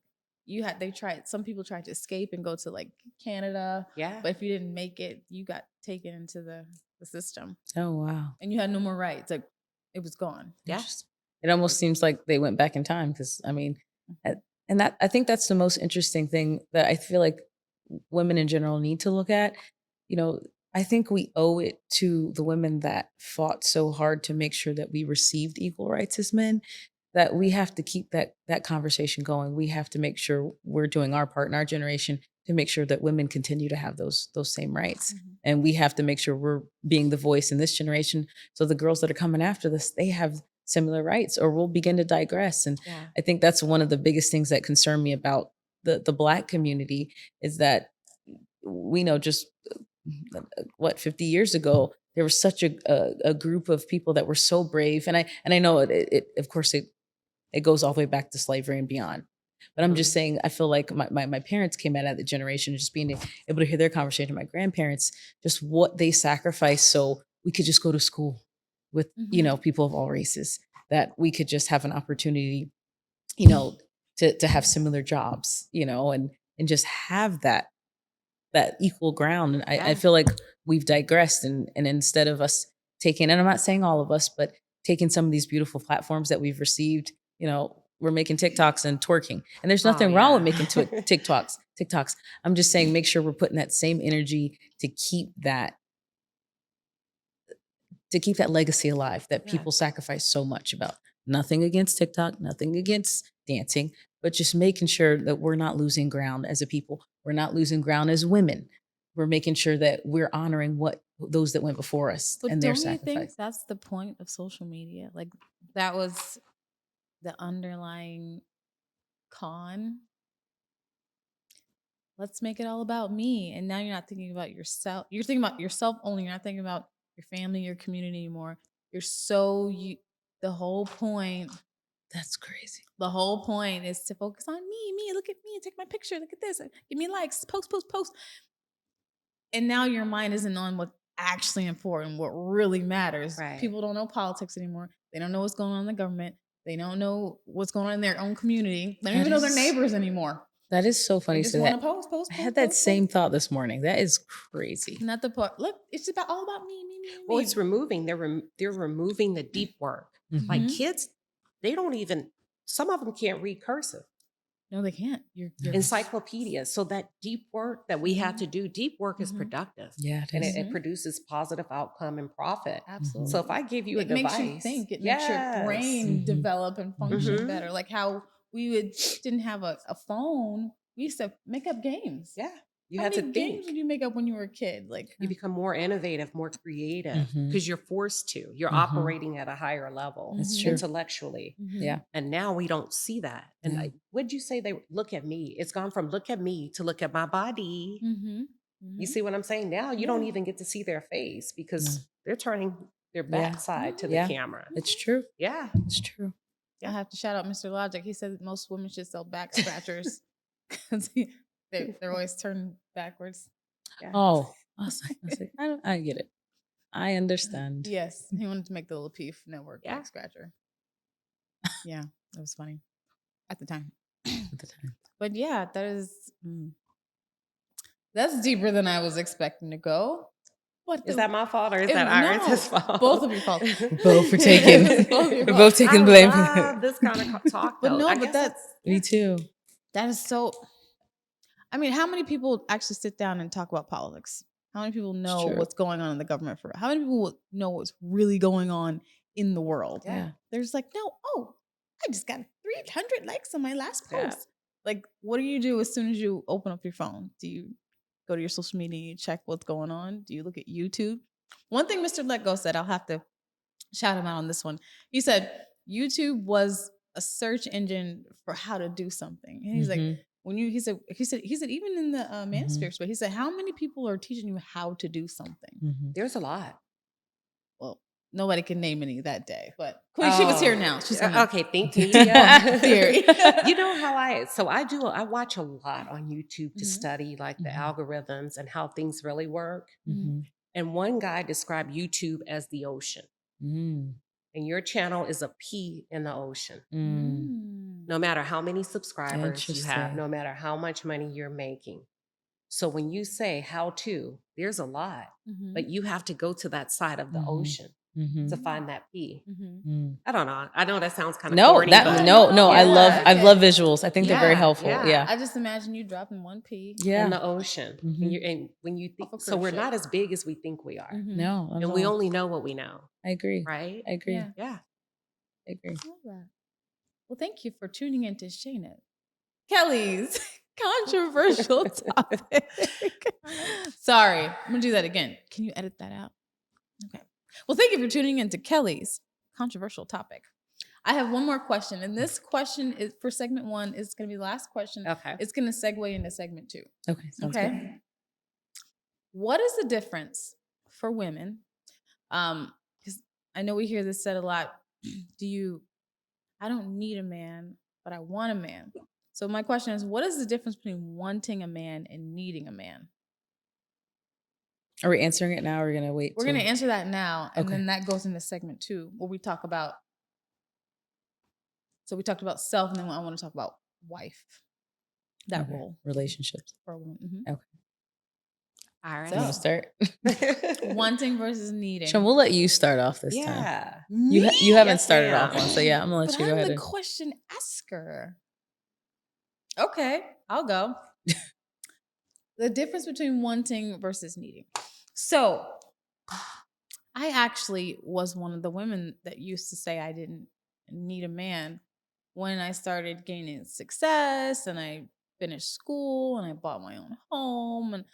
some people tried to escape and go to like Canada. Yeah. But if you didn't make it, you got taken into the system. Oh wow. And you had no more rights. Like it was gone. Yeah. It almost seems like they went back in time, because I mean, and that I think that's the most interesting thing that I feel like women in general need to look at. I think we owe it to the women that fought so hard to make sure that we received equal rights as men, that we have to keep that conversation going. We have to make sure we're doing our part in our generation to make sure that women continue to have those same rights. And we have to make sure we're being the voice in this generation, so the girls that are coming after this, they have similar rights, or we'll begin to digress. And I think that's one of the biggest things that concern me about the Black community, is that we know just 50 years ago, there was such a group of people that were so brave. And I know it of course it goes all the way back to slavery and beyond. But I'm just saying, I feel like my parents came out of the generation, just being able to hear their conversation, my grandparents, just what they sacrificed so we could just go to school with, people of all races, that we could just have an opportunity, to have similar jobs, and just have that equal ground. And I feel like we've digressed, and instead of us taking, and I'm not saying all of us, but taking some of these beautiful platforms that we've received, we're making TikToks and twerking, and there's nothing wrong with making TikToks. I'm just saying, make sure we're putting that same energy to keep that legacy alive that people sacrifice so much about. Nothing against TikTok, nothing against dancing, but just making sure that we're not losing ground as a people. We're not losing ground as women. We're making sure that we're honoring those that went before us But and their don't you sacrifice. think that's the point of social media? Like that was the underlying con. Let's make it all about me. And now you're not thinking about yourself. You're thinking about yourself only. You're not thinking about your family, your community anymore. The whole point. That's crazy. The whole point is to focus on me. Look at me. Take my picture. Look at this. Give me likes. Post. And now your mind isn't on what's actually important, what really matters. Right. People don't know politics anymore. They don't know what's going on in the government. They don't know what's going on in their own community. They don't even know their neighbors anymore. That is so funny. They just want to post. I had that same thought this morning. That is crazy. Not the part. Look, it's all about me. Well, it's removing. They're removing the deep work. Mhm. Like kids, they don't even. Some of them can't read cursive. No, they can't. You're Encyclopedias. So that deep work that we have to do, deep work is Mhm. productive. Yeah, it And is. it produces positive outcome and profit. absolutely. So if I give you a It device, makes you think. It makes your brain Mhm. develop and function Mhm. better. Like how didn't have a phone. We used to make up games. Yeah, you How had to many think. games did you make up when you were a kid? Like You become more innovative, more creative Mhm. because you're forced to. You're Mhm. operating at a higher level That's Mhm. true. intellectually. Yeah. And now we don't see that. And Yeah. what'd you say? They look at me. It's gone from look at me to look at my body. You see what I'm saying? Now you don't Yeah. even get to see their face because No. they're turning their Yeah. backside to the Yeah. camera. It's true. Yeah. It's true. I have to shout out Mr. Logic. He said most women should sell back scratchers because they're always turned backwards. Yeah. Oh, I was like, I get it. I understand. Yes, he wanted to make the little Peef network Yeah. back scratcher. Yeah, it was funny at the time. At the time. But yeah, that's deeper than I was expecting to go. Is that my fault or is that No, Iris' fault? both of your fault. Both for taking. Yes, both of your We're fault. both taking blame. I love this kind of talk, But though. no, I but guess that's Me too. that is so. I mean, how many people actually sit down and talk about politics? How many people know true. what's going on in the government for? How many people know what's really going on in the world? Yeah. There's like, I just got 300 likes on my last Yeah. post. Like, what do you do as soon as you open up your phone? Do you go to your social media and you check what's going on? Do you look at YouTube? One thing Mr. Letgo said, I'll have to shout him out on this one. He said YouTube was a search engine for how to do something. And he's like, Mhm. he said even in the manosphere space, he said, how many people are teaching you how to do something? Mhm. There's a lot. Well, nobody can name any that day, but Queen, she was here now. She's gonna okay. Think debunk media theory. You know how I watch a lot on YouTube to Mhm. study like the Mhm. algorithms and how things really work. Mhm. And one guy described YouTube as the ocean, Mm. and your channel is a pea in the ocean. Mm. No matter how many subscribers you have, Interesting. no matter how much money you're making. So when you say how to, there's a lot, but you have to go to that side of the Mhm. ocean Mhm. to find that pea. Mm. I don't know. I know that sounds kind of No, corny, that but no. I Yeah. love visuals. I think they're very Yeah, helpful. yeah. Yeah. I just imagine you dropping one P. Yeah. in the ocean. Mhm. And when you think, Off a so cruise we're ship. not as big as we think we are, No, not at and we all. only know what we know, I agree. right? I agree. Yeah. Yeah. I agree. I love that. Well, thank you for tuning in to Shayna Kelly's controversial topic. Sorry, I'm gonna do that again. Can you edit that out? Okay. Well, thank you for tuning in to Kelly's controversial topic. I have one more question, and this question is for segment 1. Is going to be the last question. Okay. It's going to segue into segment 2. Okay. Sounds Okay. good. What is the difference for women? Because I know we hear this said a lot. I don't need a man, but I want a man. So my question is, what is the difference between wanting a man and needing a man? Are we answering it now or are we going to wait? We're going to answer that now, and Okay. then that goes into segment 2, where we talk about. So we talked about self, and then I want to talk about wife. That role relationships. for a woman. Mhm. Okay. All right. You want to start? Wanting versus needing. Sean, we'll let you start off this time. Yeah. You haven't Yes, started ma'am. off one, so yeah, I'm gonna let But you go I'm ahead. the question asker. Okay, I'll go. The difference between wanting versus needing. So, I actually was one of the women that used to say I didn't need a man when I started gaining success and I finished school and I bought my own home, and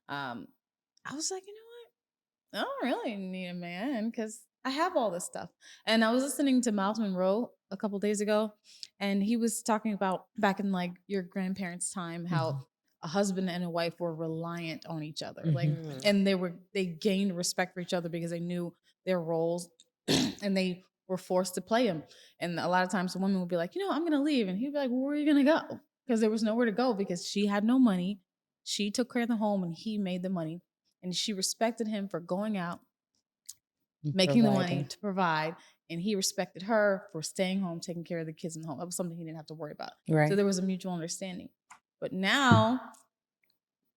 I was like, you know what? I don't really need a man because I have all this stuff. And I was listening to Miles Monroe a couple days ago, and he was talking about back in like your grandparents' time how a husband and a wife were reliant on each other, like, and they gained respect for each other because they knew their roles, and they were forced to play them. And a lot of times, the woman would be like, you know, I'm gonna leave, and he'd be like, well, where are you gonna go? Because there was nowhere to go because she had no money. She took care of the home, and he made the money, and she respected him for going out, making the money to provide, and he respected her for staying home, taking care of the kids in the home. That was something he didn't have to worry about. Right. So there was a mutual understanding. But now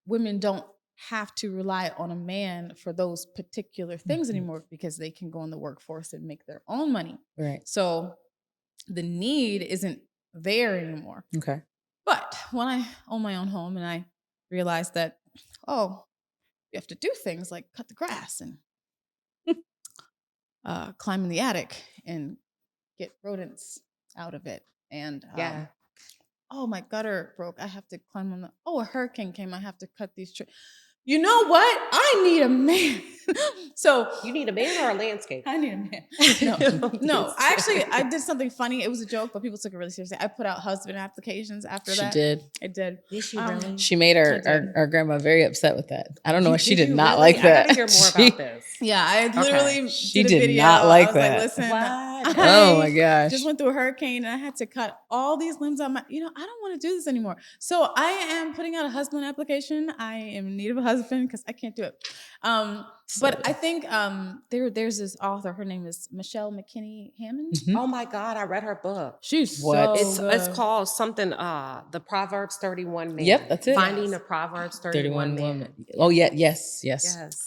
women don't have to rely on a man for those particular things anymore because they can go in the workforce and make their own money. Right. So the need isn't there anymore. Okay. But when I own my own home and I realized that, oh, you have to do things like cut the grass and climb in the attic and get rodents out of it. And oh, my gutter broke. I have to climb on a hurricane came. I have to cut these trees. You know what? I need a man. So you need a man or a landscape? I need a man. No. I did something funny. It was a joke, but people took it really seriously. I put out husband applications after that. She did. I did. Did she really? She made our grandma very upset with that. I don't know why she did not like that. I gotta hear more about this. Yeah, I literally she did a video. not like I was that. Like, listen, What? Oh my gosh. Just went through a hurricane and I had to cut all these limbs out. I don't want to do this anymore. So I am putting out a husband application. I am in need of a husband because I can't do it. But I think there's this author. Her name is Michelle McKinney Hammond. Oh my God, I read her book. She's It's called something. The Proverbs 31 Man. Yep, that's it. Finding the Proverbs 31 woman. Oh yeah, yes.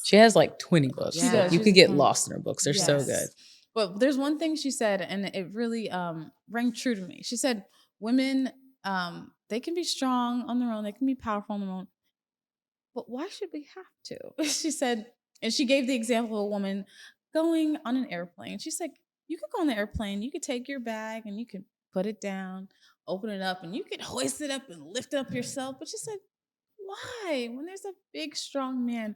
She has like 20 books. She does. You could get lost in her books. They're so good. But there's one thing she said, and it really rang true to me. She said, women, they can be strong on their own. They can be powerful on their own. But why should we have to? She said, and she gave the example of a woman going on an airplane. She's like, you could go on the airplane. You could take your bag and you could put it down, open it up, and you could hoist it up and lift it up yourself. But she said, why? When there's a big, strong man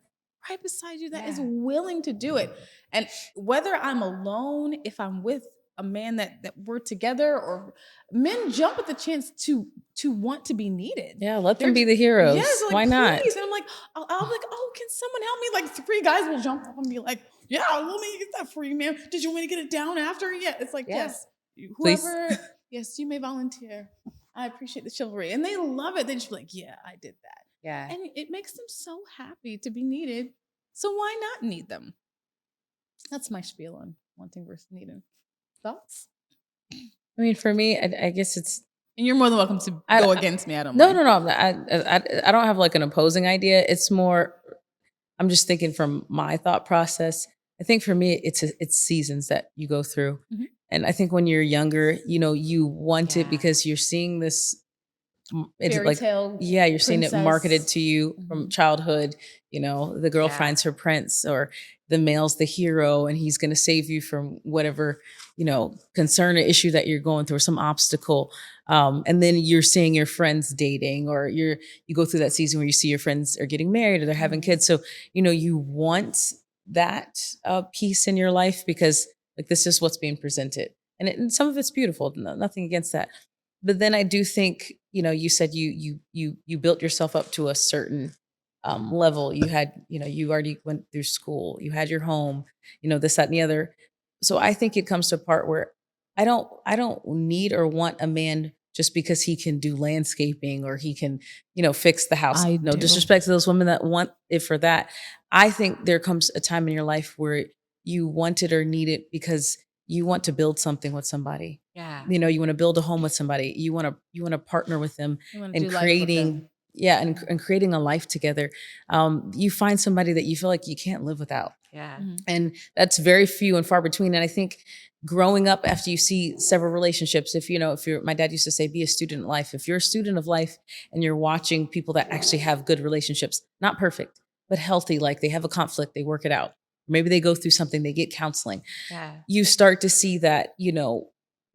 right beside you that is willing to do it. And whether I'm alone, if I'm with a man that we're together, or men jump at the chance to want to be needed. Yeah, let them be the heroes. Yes, like, why not? Please. And I'm like, I'll be like, oh, can someone help me? Like 3 guys will jump up and be like, yeah, let me get that for you, man. Did you want me to get it down after? Yeah, it's like, yes. Whoever, yes, you may volunteer. I appreciate the chivalry. And they love it. They just be like, yeah, I did that. Yeah. And it makes them so happy to be needed. So why not need them? That's my spiel on wanting versus needing. Thoughts? I mean, for me, I guess it's. And you're more than welcome to go against me. I don't. No. I don't have like an opposing idea. It's more. I'm just thinking from my thought process. I think for me, it's seasons that you go through, and I think when you're younger, you want it because you're seeing this. It's fairy like tale you're seeing it princess. Marketed to you from childhood. The girl finds her prince, or the male's the hero, and he's going to save you from whatever concern or issue that you're going through, or some obstacle. And then you're seeing your friends dating, or you go through that season where you see your friends are getting married or they're having kids. So you want that piece in your life because like this is what's being presented, and some of it's beautiful. Nothing against that. But then I do think, you said you built yourself up to a certain level. You had, you already went through school, you had your home, this, that, and the other. So I think it comes to a part where I don't need or want a man just because he can do landscaping or he can, fix the house. No disrespect to those women that want it for that. I think there comes a time in your life where you want it or need it because you want to build something with somebody. Yeah. You want to build a home with somebody. You want to partner with them and creating, and creating a life together. You find somebody that you feel like you can't live without. Yeah. And that's very few and far between. And I think growing up after you see several relationships, if my dad used to say, be a student of life. If you're a student of life and you're watching people that actually have good relationships, not perfect, but healthy, like they have a conflict, they work it out. Maybe they go through something, they get counseling. Yeah. You start to see that,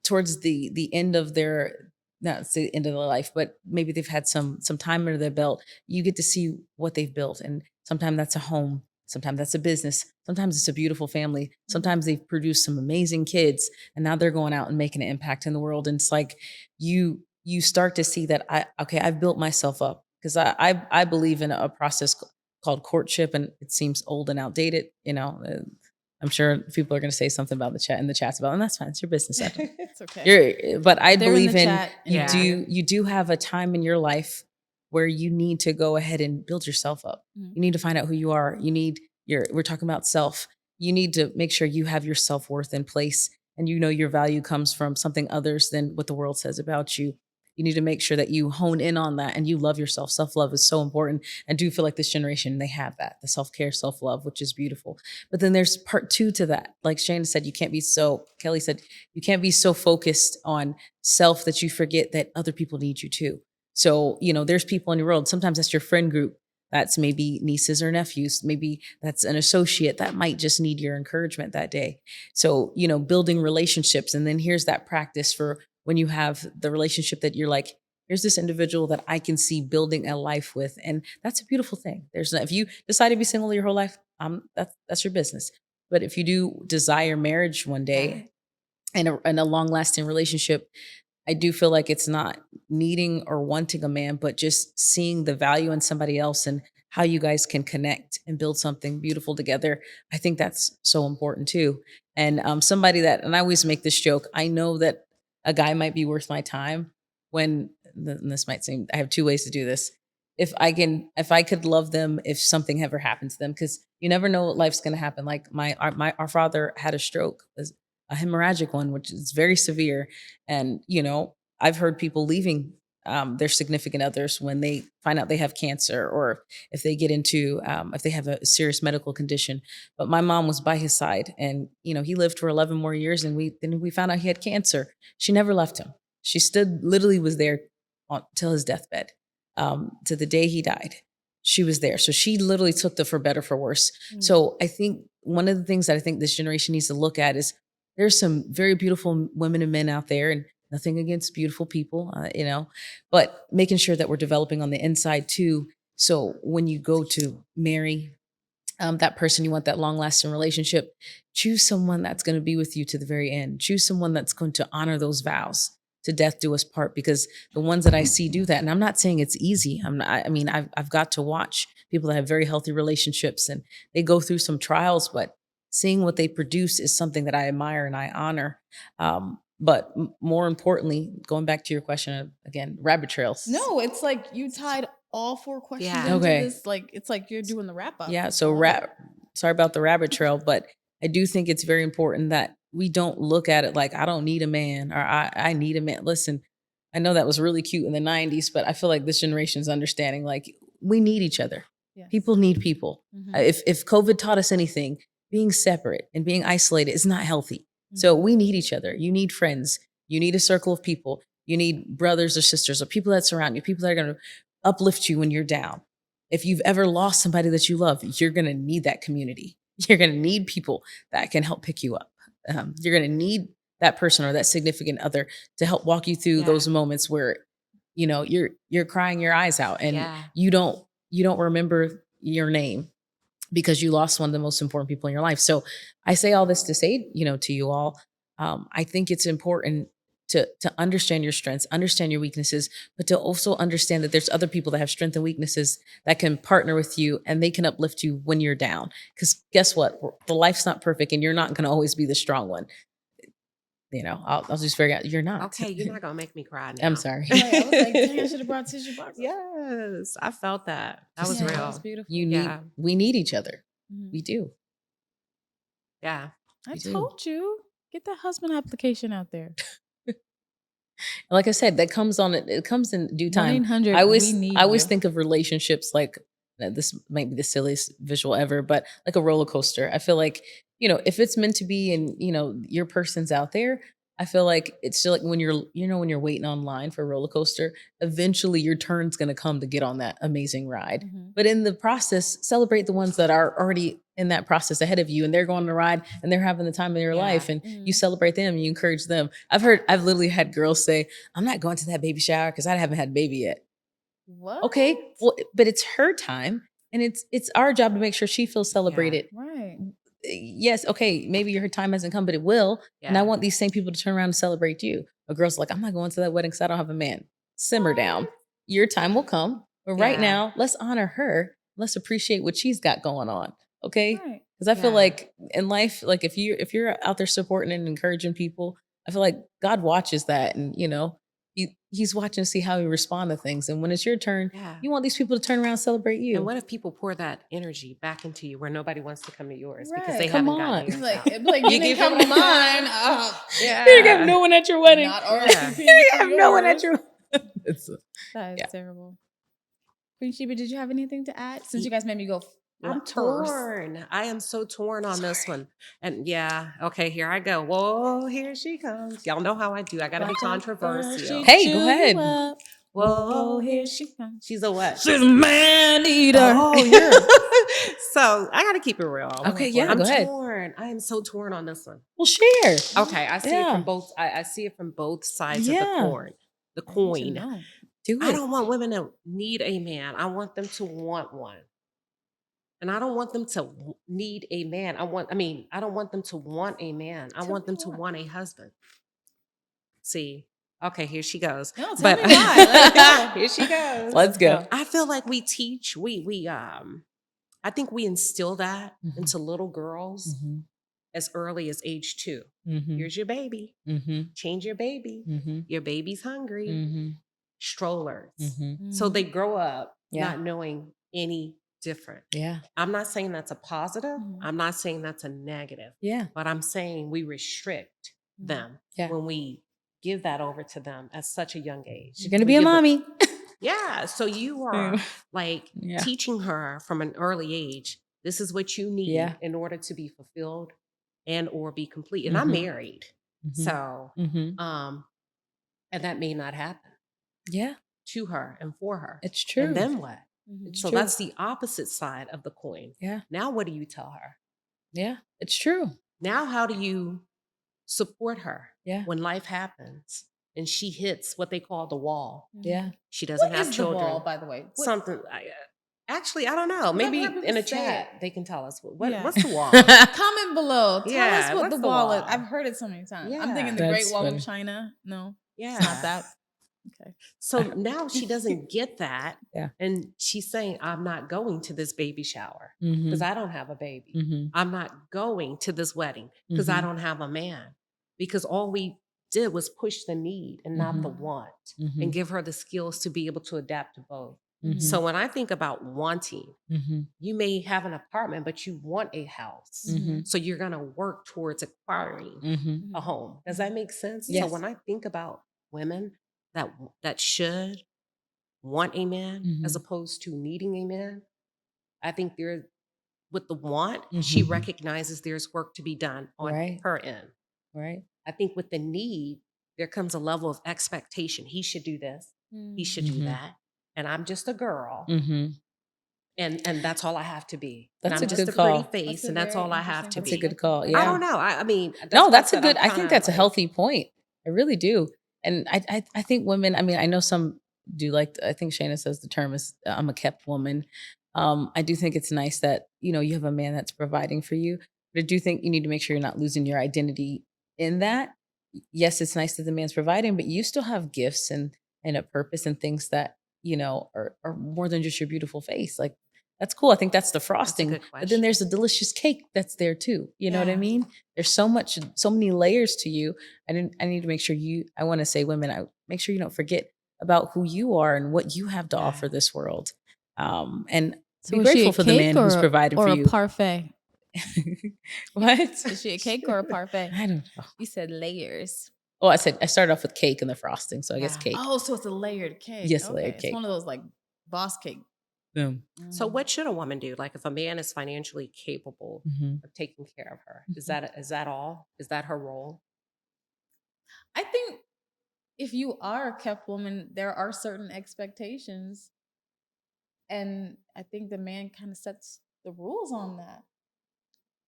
towards the end of their, not it's the end of their life, but maybe they've had some time under their belt, you get to see what they've built. And sometimes that's a home, sometimes that's a business, sometimes it's a beautiful family, sometimes they've produced some amazing kids, and now they're going out and making an impact in the world. And it's like you start to see that I've built myself up, because I believe in a process called courtship, and it seems old and outdated. I'm sure people are going to say something about the chats about, and that's fine. It's your business. It's okay. But I They're in believe the in chat. Yeah. you do have a time in your life where you need to go ahead and build yourself up. You need to find out who you are. We're talking about self. You need to make sure you have your self-worth in place, and your value comes from something others than what the world says about you. You need to make sure that you hone in on that and you love yourself. Self-love is so important. I do feel like this generation, they have that, the self-care, self-love, which is beautiful. But then there's part 2 to that. Like Shana said, Kelly said, you can't be so focused on self that you forget that other people need you too. So, there's people in your world. Sometimes that's your friend group. That's maybe nieces or nephews. Maybe that's an associate that might just need your encouragement that day. So, building relationships. And then here's that practice for when you have the relationship that you're like, here's this individual that I can see building a life with. And that's a beautiful thing. If you decide to be single your whole life, that's your business. But if you do desire marriage one day and a long lasting relationship, I do feel like it's not needing or wanting a man, but just seeing the value in somebody else and how you guys can connect and build something beautiful together. I think that's so important too. And and I always make this joke, I know that a guy might be worth my time and this might seem, I have 2 ways to do this. If I could love them if something ever happened to them, because you never know what life's going to happen. Like our father had a stroke, a hemorrhagic one, which is very severe. And, I've heard people leaving their significant others when they find out they have cancer, or if they get into, if they have a serious medical condition. But my mom was by his side, and, he lived for 11 more years, and then we found out he had cancer. She never left him. She literally was there till his deathbed, to the day he died. She was there. So she literally took the for better, for worse. So I think one of the things that I think this generation needs to look at is there's some very beautiful women and men out there, and nothing against beautiful people, but making sure that we're developing on the inside too. So when you go to marry that person, you want that long lasting relationship, choose someone that's going to be with you to the very end. Choose someone that's going to honor those vows, to death do us part, because the ones that I see do that, and I'm not saying it's easy. I've got to watch people that have very healthy relationships, and they go through some trials, but seeing what they produce is something that I admire and I honor. But more importantly, going back to your question again, rabbit trails. No, it's like you tied all 4 questions into Okay. this. Like, it's like you're doing the wrap up. Yeah. So sorry about the rabbit trail, but I do think it's very important that we don't look at it like I don't need a man, or I need a man. Listen, I know that was really cute in the 90s, but I feel like this generation's understanding, like, we need each other. Yes. People need people. Mhm. If COVID taught us anything, being separate and being isolated is not healthy. So we need each other. You need friends. You need a circle of people. You need brothers or sisters or people that surround you, people that are going to uplift you when you're down. If you've ever lost somebody that you love, you're going to need that community. You're going to need people that can help pick you up. You're going to need that person or that significant other to help walk you through those moments where, you're crying your eyes out, and you don't remember your name because you lost one of the most important people in your life. So I say all this to say, to you all, I think it's important to understand your strengths, understand your weaknesses, but to also understand that there's other people that have strengths and weaknesses that can partner with you, and they can uplift you when you're down. Because guess what? The life's not perfect, and you're not going to always be the strong one. I'll just figure out you're not. Okay, you're not gonna make me cry now. I'm sorry. Right, I was like, dang, I should have brought tissue box. Yes, I felt that. That was real. That was beautiful. We need each other. Mhm. We do. Yeah. I We do. told you, get that husband application out there. Like I said, that comes on it comes in due time. 1-800, I always we need you. think of relationships like, this might be the silliest visual ever, but like a roller coaster. I feel like, if it's meant to be and, your person's out there, I feel like it's still like when when you're waiting online for a roller coaster, eventually your turn's going to come to get on that amazing ride. But in the process, celebrate the ones that are already in that process ahead of you, and they're going on the ride and they're having the time of their life, and you celebrate them, you encourage them. I've literally had girls say, I'm not going to that baby shower because I haven't had a baby yet. What? Okay, well, but it's her time, and it's our job to make sure she feels celebrated. Right. Yes, okay, maybe your time hasn't come, but it will. And I want these same people to turn around and celebrate you. A girl's like, I'm not going to that wedding because I don't have a man. Simmer down. Your time will come. But right now, let's honor her. Let's appreciate what she's got going on. Okay? Because I feel like in life, like if you're out there supporting and encouraging people, I feel like God watches that, and He's watching to see how you respond to things. And when it's your turn, you want these people to turn around and celebrate you. And what if people pour that energy back into you where nobody wants to come to yours because they Come haven't on. gotten Like, theirs out? like you didn't come to mine. You have no one at your wedding. Not already. You have no one at your That is terrible. Queen Sheba, did you have anything to add? Since you guys made me go I'm first. torn. I am so torn on this one. And okay, here I go. Whoa, here she comes. Y'all know how I do. I gotta be controversial. Hey, go ahead. Whoa, here she comes. She's a what? She's a man eater. Oh, yeah. So I gotta keep it real. Okay, yeah, I'm go ahead. torn. I am so torn on this one. Well, share. Okay, I see it from both. I see it from both sides of the coin. The coin. Do it. I don't want women to need a man. I want them to want one. And I don't want them to need a man. I don't want them to want a man. I want them to want a husband. See, okay, here she goes. No, tell me why. Let's go. Here she goes. Let's go. I feel like we teach, I think we instill that into little girls as early as age 2. Here's your baby. Change your baby. Your baby's hungry. Strollers. So they grow up not knowing any different. I'm not saying that's a positive. I'm not saying that's a negative. But I'm saying we restrict them when we give that over to them at such a young age. You're gonna be a mommy. So you are like teaching her from an early age, this is what you need in order to be fulfilled and or be complete. And I'm married. So and that may not happen. To her and for her. It's true. And then what? So that's the opposite side of the coin. Now what do you tell her? It's true. Now how do you support her when life happens and she hits what they call the wall? She doesn't have children. The wall, by the way? Something. Actually, I don't know. Maybe in a chat they can tell us what's the wall. Comment below. Tell us what the wall is. I've heard it so many times. I'm thinking the Great Wall of China. No, it's not that. Okay. So now she doesn't get that. And she's saying, I'm not going to this baby shower because I don't have a baby. I'm not going to this wedding because I don't have a man. Because all we did was push the need and not the want and give her the skills to be able to adapt to both. So when I think about wanting, you may have an apartment, but you want a house. So you're going to work towards acquiring a home. Does that make sense? Yes. So when I think about women that should want a man as opposed to needing a man, I think with the want, she recognizes there's work to be done on her end. I think with the need, there comes a level of expectation. He should do this. He should do that. And I'm just a girl. And that's all I have to be. That's and I'm a just good a pretty call. face, and that's all I have to be. That's a good call. I don't know. I mean, no, that's a good. I think that's a healthy point. I really do. And I think women. I mean, I know some do like. I think Shayna says the term is "I'm a kept woman." I do think it's nice that you have a man that's providing for you, but I do think you need to make sure you're not losing your identity in that. Yes, it's nice that the man's providing, but you still have gifts and a purpose and things that are more than just your beautiful face. Like that's cool. I think that's the frosting. But then there's a delicious cake that's there too. You know what I mean? There's so many layers to you. I need to make sure I want to say women, make sure you don't forget about who you are and what you have to offer this world. And so be grateful for the man who's provided for you. Or a parfait. What? Is she a cake or a parfait? I don't know. You said layers. Oh, I started off with cake and the frosting, so I guess cake. Oh, so it's a layered cake. Yes, layered cake. It's one of those like boss cake. So what should a woman do? Like if a man is financially capable of taking care of her, is that all? Is that her role? I think if you are a kept woman, there are certain expectations, and I think the man kind of sets the rules on that.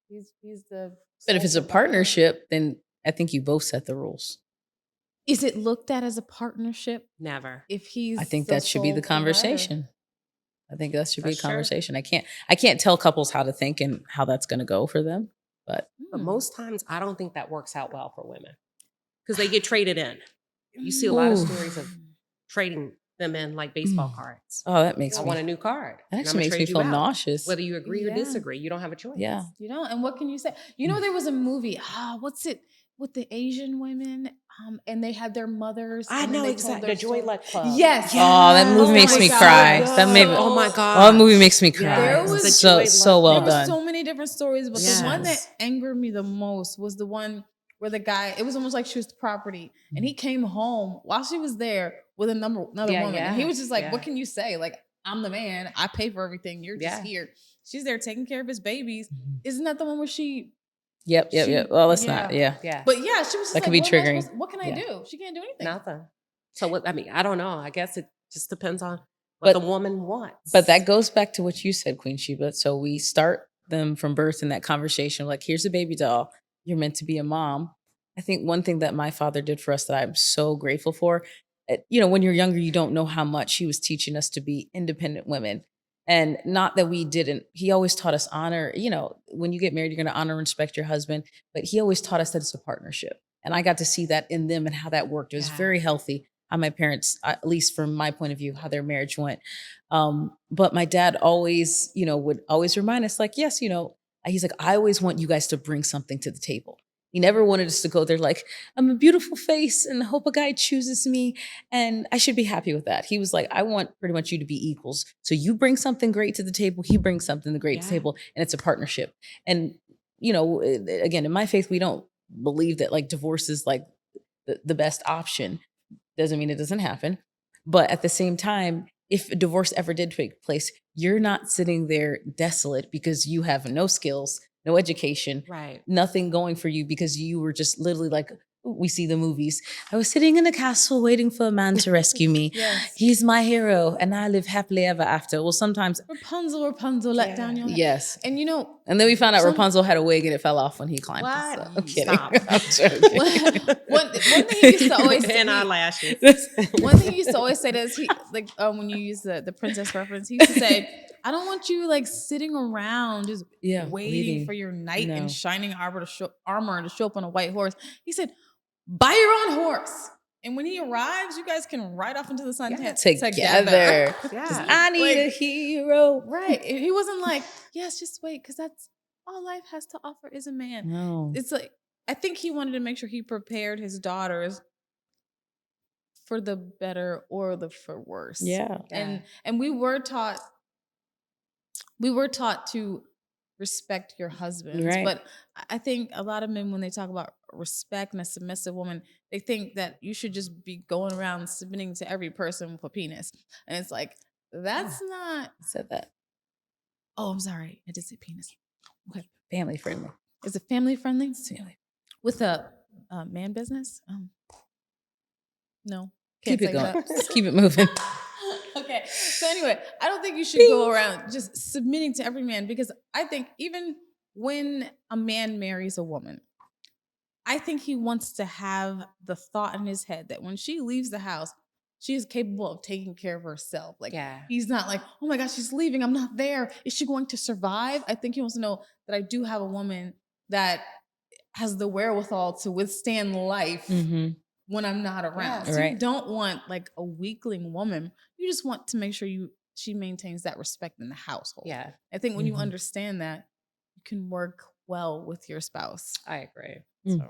He's the But if sole it's a provider. partnership, then I think you both set the rules. Is it looked at as a partnership Never. if he's I think the that should be the sole provider? conversation. I think that should be a That's true. conversation. I can't tell couples how to think and how that's going to go for them. But But most times, I don't think that works out well for women because they get traded in. You see a lot of Ooh. stories of trading them in like baseball cards. Oh, that makes I me. want a new card. That and actually I'ma makes me trade you feel out. nauseous. Whether you agree or Yeah. disagree, you don't have a choice. Yeah. You know, and what can you say? You know, there was a movie. What's it with the Asian women? And they had their mothers. I and then know they told exactly. their The Joy story. Luck Club. Yes. Oh, that movie Oh makes my me God. cry. So That made good. Oh my Oh, god. that movie makes me cry. There Yes, was the so Joy so Luck well There Club. were done. so many different stories, but the one that Yes. angered me the most was the one where the guy. It was almost like she was the property, and he came home while she was there with another Yeah, woman, and he yeah, was just like, yeah. "What can you say? Like, I'm the man. I pay for everything. You're just Yeah. here." She's there taking care of his babies. Mhm. Isn't that the one where she? Yep. Well, let's not. Yeah. Yeah. But yeah, she was just That like, could be what am I triggering. what can I Yeah. do? She can't do anything. Nothing. So what? I mean, I don't know. I guess it just depends on But- what the woman wants. But that goes back to what you said, Queen Sheba. So we start them from birth in that conversation, like, here's a baby doll. You're meant to be a mom. I think one thing that my father did for us that I'm so grateful for, when you're younger, you don't know how much he was teaching us to be independent women. And not that we didn't, he always taught us honor, when you get married, you're going to honor and respect your husband. But he always taught us that it's a partnership. And I got to see that in them and how that worked. It was Yeah. very healthy. How my parents, at least from my point of view, how their marriage went. But my dad always, would always remind us, like, yes, he's like, I always want you guys to bring something to the table. He never wanted us to go there like, I'm a beautiful face and I hope a guy chooses me and I should be happy with that. He was like, I want pretty much you to be equals. So you bring something great to the table, he brings something great to the table, and it's a partnership. And, again, in my faith, we don't believe that like divorce is like the best option. Doesn't mean it doesn't happen. But at the same time, if a divorce ever did take place, you're not sitting there desolate because you have no skills, no education, right. nothing going for you because you were just literally like, we see the movies. I was sitting in a castle waiting for a man to rescue me. Yes. He's my hero and I live happily ever after. Well, sometimes. Rapunzel, let down your head. Yes. And And then we found out Rapunzel had a wig and it fell off when he climbed. What? So, I'm kidding. Stop. I'm joking. one thing he used to always say, And eyelashes. one thing he used to always say is when you use the princess reference, he used to say, I don't want you like sitting around just waiting for your knight in shining armor to show up on a white horse. He said, buy your own horse. And when he arrives, you guys can ride off into the sun together. Yeah. I need a hero. Right. He wasn't like, yes, just wait, because that's all life has to offer is a man. No. It's like, I think he wanted to make sure he prepared his daughters for the better or for worse. Yeah. And we were taught to respect your husbands. Right. But I think a lot of men, when they talk about respect and a submissive woman, they think that you should just be going around submitting to every person with a penis. And it's like, that's not. I said that. Oh, I'm sorry. I did say penis. Okay. Family friendly. Is it family friendly? It's family. With a man business? No. Keep it say going. that. Just keep it moving. Okay. So anyway, I don't think you should go around just submitting to every man, because I think even when a man marries a woman, I think he wants to have the thought in his head that when she leaves the house, she is capable of taking care of herself. Like, he's not like, oh my gosh, she's leaving. I'm not there. Is she going to survive? I think he wants to know that I do have a woman that has the wherewithal to withstand life when I'm not around. So you don't want like a weakling woman. You just want to make sure she maintains that respect in the household. Yeah. I think when you understand that, you can work well with your spouse. I agree. So.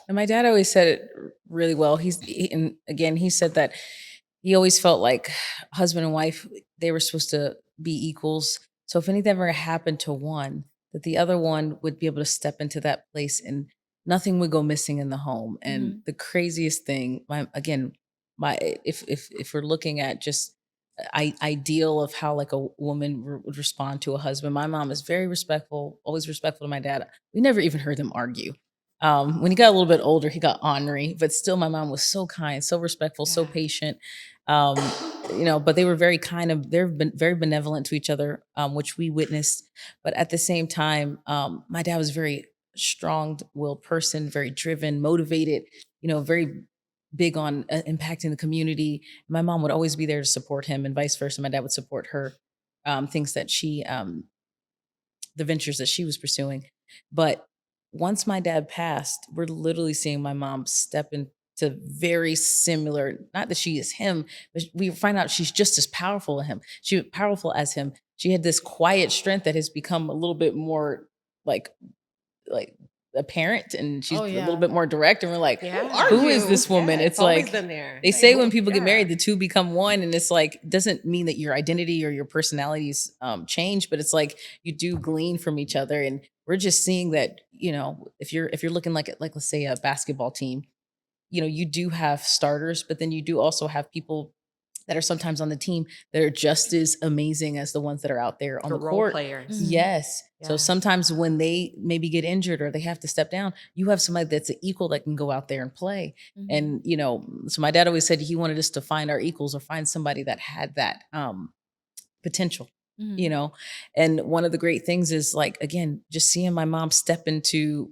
And my dad always said it really well. He said that he always felt like husband and wife, they were supposed to be equals. So if anything ever happened to one, that the other one would be able to step into that place and nothing would go missing in the home. And the craziest thing, if we're looking at just ideal of how like a woman would respond to a husband, my mom is very respectful, always respectful to my dad. We never even heard them argue. When he got a little bit older, he got ornery, but still my mom was so kind, so respectful, so patient. Um, but they were very kind of, they've been very benevolent to each other, which we witnessed. But at the same time, my dad was very strong-willed person, very driven, motivated, very big on impacting the community. My mom would always be there to support him and vice versa. My dad would support her, things that the ventures that she was pursuing. But once my dad passed, we're literally seeing my mom step into very similar, not that she is him, but we find out she's just as powerful as him. Powerful as him. She had this quiet strength that has become a little bit more like apparent, and she's a little bit more direct, and we're like, who is this woman? Yeah, it's always like been there. they say when people get married, the two become one, and it's like doesn't mean that your identity or your personalities change, but it's like you do glean from each other, and we're just seeing that if you're looking like let's say a basketball team, you do have starters, but then you do also have people that are sometimes on the team that are just as amazing as the ones that are out there on the role court. players. Yes. Yeah. So sometimes when they maybe get injured or they have to step down, you have somebody that's an equal that can go out there and play. And, so my dad always said he wanted us to find our equals or find somebody that had that potential, and one of the great things is like, again, just seeing my mom step into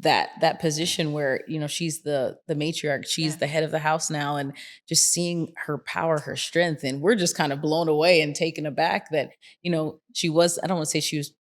that position where she's the matriarch, she's the head of the house now, and just seeing her power, her strength, and we're just kind of blown away and taken aback that she was, I don't want to say she was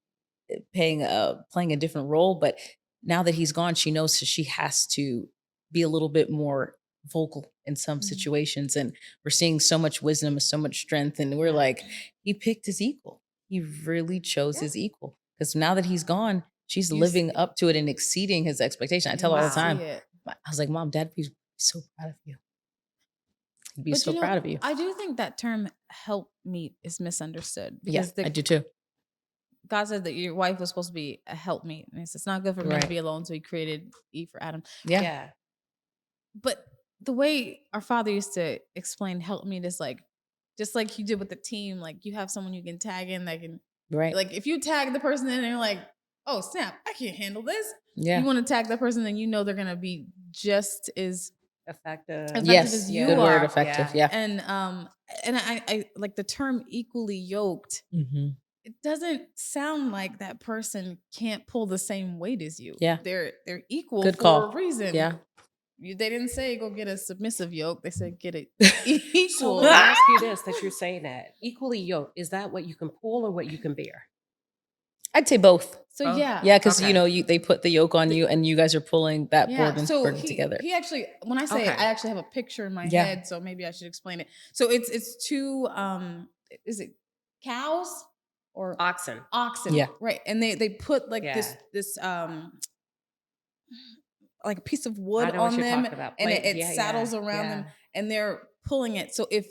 playing a different role, but now that he's gone, she knows that she has to be a little bit more vocal in some situations, and we're seeing so much wisdom, so much strength, and we're like, he picked his equal. He really chose his equal, because now that he's gone, she's living up to it and exceeding his expectation. I tell her all the time. I was like, Mom, Dad would be so proud of you. He'd be so proud of you. I do think that term "help meet" is misunderstood. Because I do too. God said that your wife was supposed to be a helpmeet. And it's not good for men to be alone, so he created Eve for Adam. Yeah. But the way our Father used to explain helpmeet is like, just like you did with the team, like you have someone you can tag in that can, like if you tag the person in and you're like, oh snap, I can't handle this. Yeah. You want to tag that person, then they're going to be just as effective as you good are. Word, effective. Yeah. And I like the term equally yoked. It doesn't sound like that person can't pull the same weight as you. Yeah. They're equal good for call. a reason. Yeah. They didn't say go get a submissive yoke. They said get it equal. So let me ask you this, that you're saying that. Equally yoked, is that what you can pull or what you can bear? I'd say both. So yeah. Yeah, because they put the yoke on you and you guys are pulling that burden together. He actually, when I say it, I actually have a picture in my head, so maybe I should explain it. So it's two is it cows or oxen? Oxen. Yeah. Right. And they put like this like a piece of wood on them, and it saddles around them, and they're pulling it. So if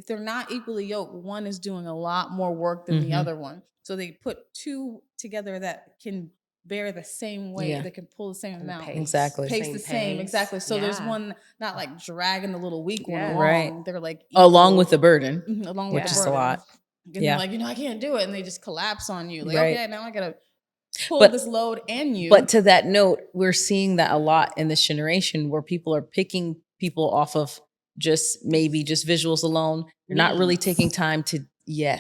they're not equally yoked, one is doing a lot more work than the other one. So they put two together that can bear the same weight, that can pull the same amount. Exactly. Pace the same, exactly. So there's one not like dragging the little weak one along. Right. They're like along with the burden, along with which the is burden. a lot. And they're like, I can't do it, and they just collapse on you. Like, Right. okay, now I gotta pull this load and you. But to that note, we're seeing that a lot in this generation where people are picking people off of just visuals alone. You're not really taking time to you're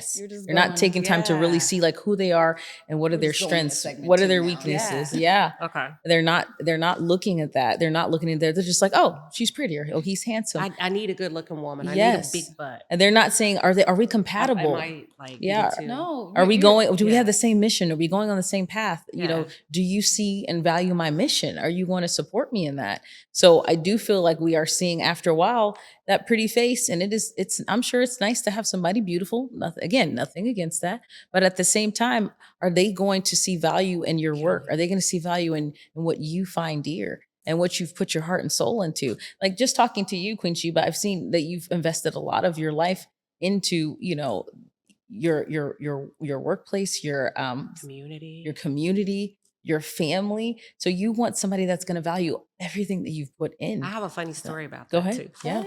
not taking time to really see like who they are and what are their strengths, what are their weaknesses. Okay. They're not looking at that. They're not looking at there. They're just like, oh, she's prettier. Oh, he's handsome. I need a good looking woman. I need a big butt. And they're not saying, are we compatible? No. Are we going, do we have the same mission? Are we going on the same path? Do you see and value my mission? Are you going to support me in that? So I do feel like we are seeing after a while that pretty face, and I'm sure it's nice to have somebody beautiful. Nothing against that. But at the same time, are they going to see value in your work? Are they going to see value in what you find dear and what you've put your heart and soul into? Like just talking to you, Queen Sheba, I've seen that you've invested a lot of your life into, your workplace, your community, your family. So you want somebody that's going to value everything that you've put in. I have a funny story about that. Go ahead. Too. Yeah.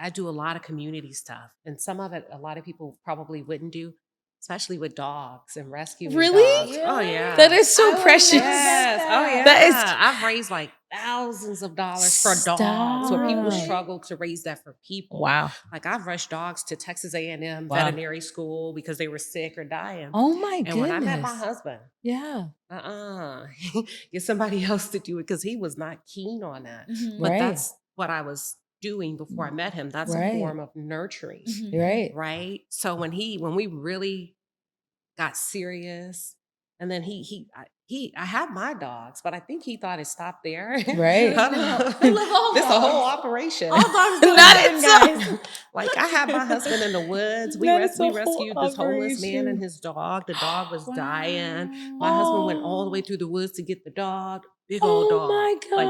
I do a lot of community stuff, and some of it a lot of people probably wouldn't do. especially with dogs and rescuing Really? dogs. Oh yeah. That is so I would precious. never Yes. guess Oh that. yeah. That is I've raised like thousands of dollars for dogs where people Stop. struggle to raise that for people. Wow. Like I've rushed dogs to Texas A&M Wow. veterinary school because they were sick or dying. Oh my And goodness. when I met my husband, Yeah. get somebody else to do it because he was not keen on that. Mhm. But Right. that's what I was doing before I met him. That's a Right. form of nurturing, Mhm. Right. right? So when we really got serious, and then I had my dogs, but I think he thought it stopped there. Right. I don't know. I love all This a whole dogs. operation. All dogs do Not nothing, itself. guys. Like I had my husband in the woods. We That is a whole rescued this homeless man and operation. his dog. The dog was dying. Wow. My husband went all the way Oh. through the woods to get the dog. Big old Oh dog. my Like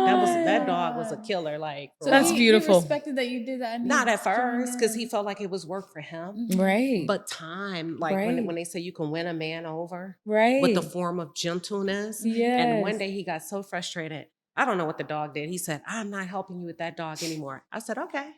that dog was a God. killer. Like for So That's real. he beautiful. respected that you did that. And Not he at joined first because he in. felt like it was work for him. Mhm. Right. But time, like Right. when they say you can win a man over with Right. the form of gentleness. And Yes. one day he got so frustrated. I don't know what the dog did. He said, "I'm not helping you with that dog anymore." I said, "Okay."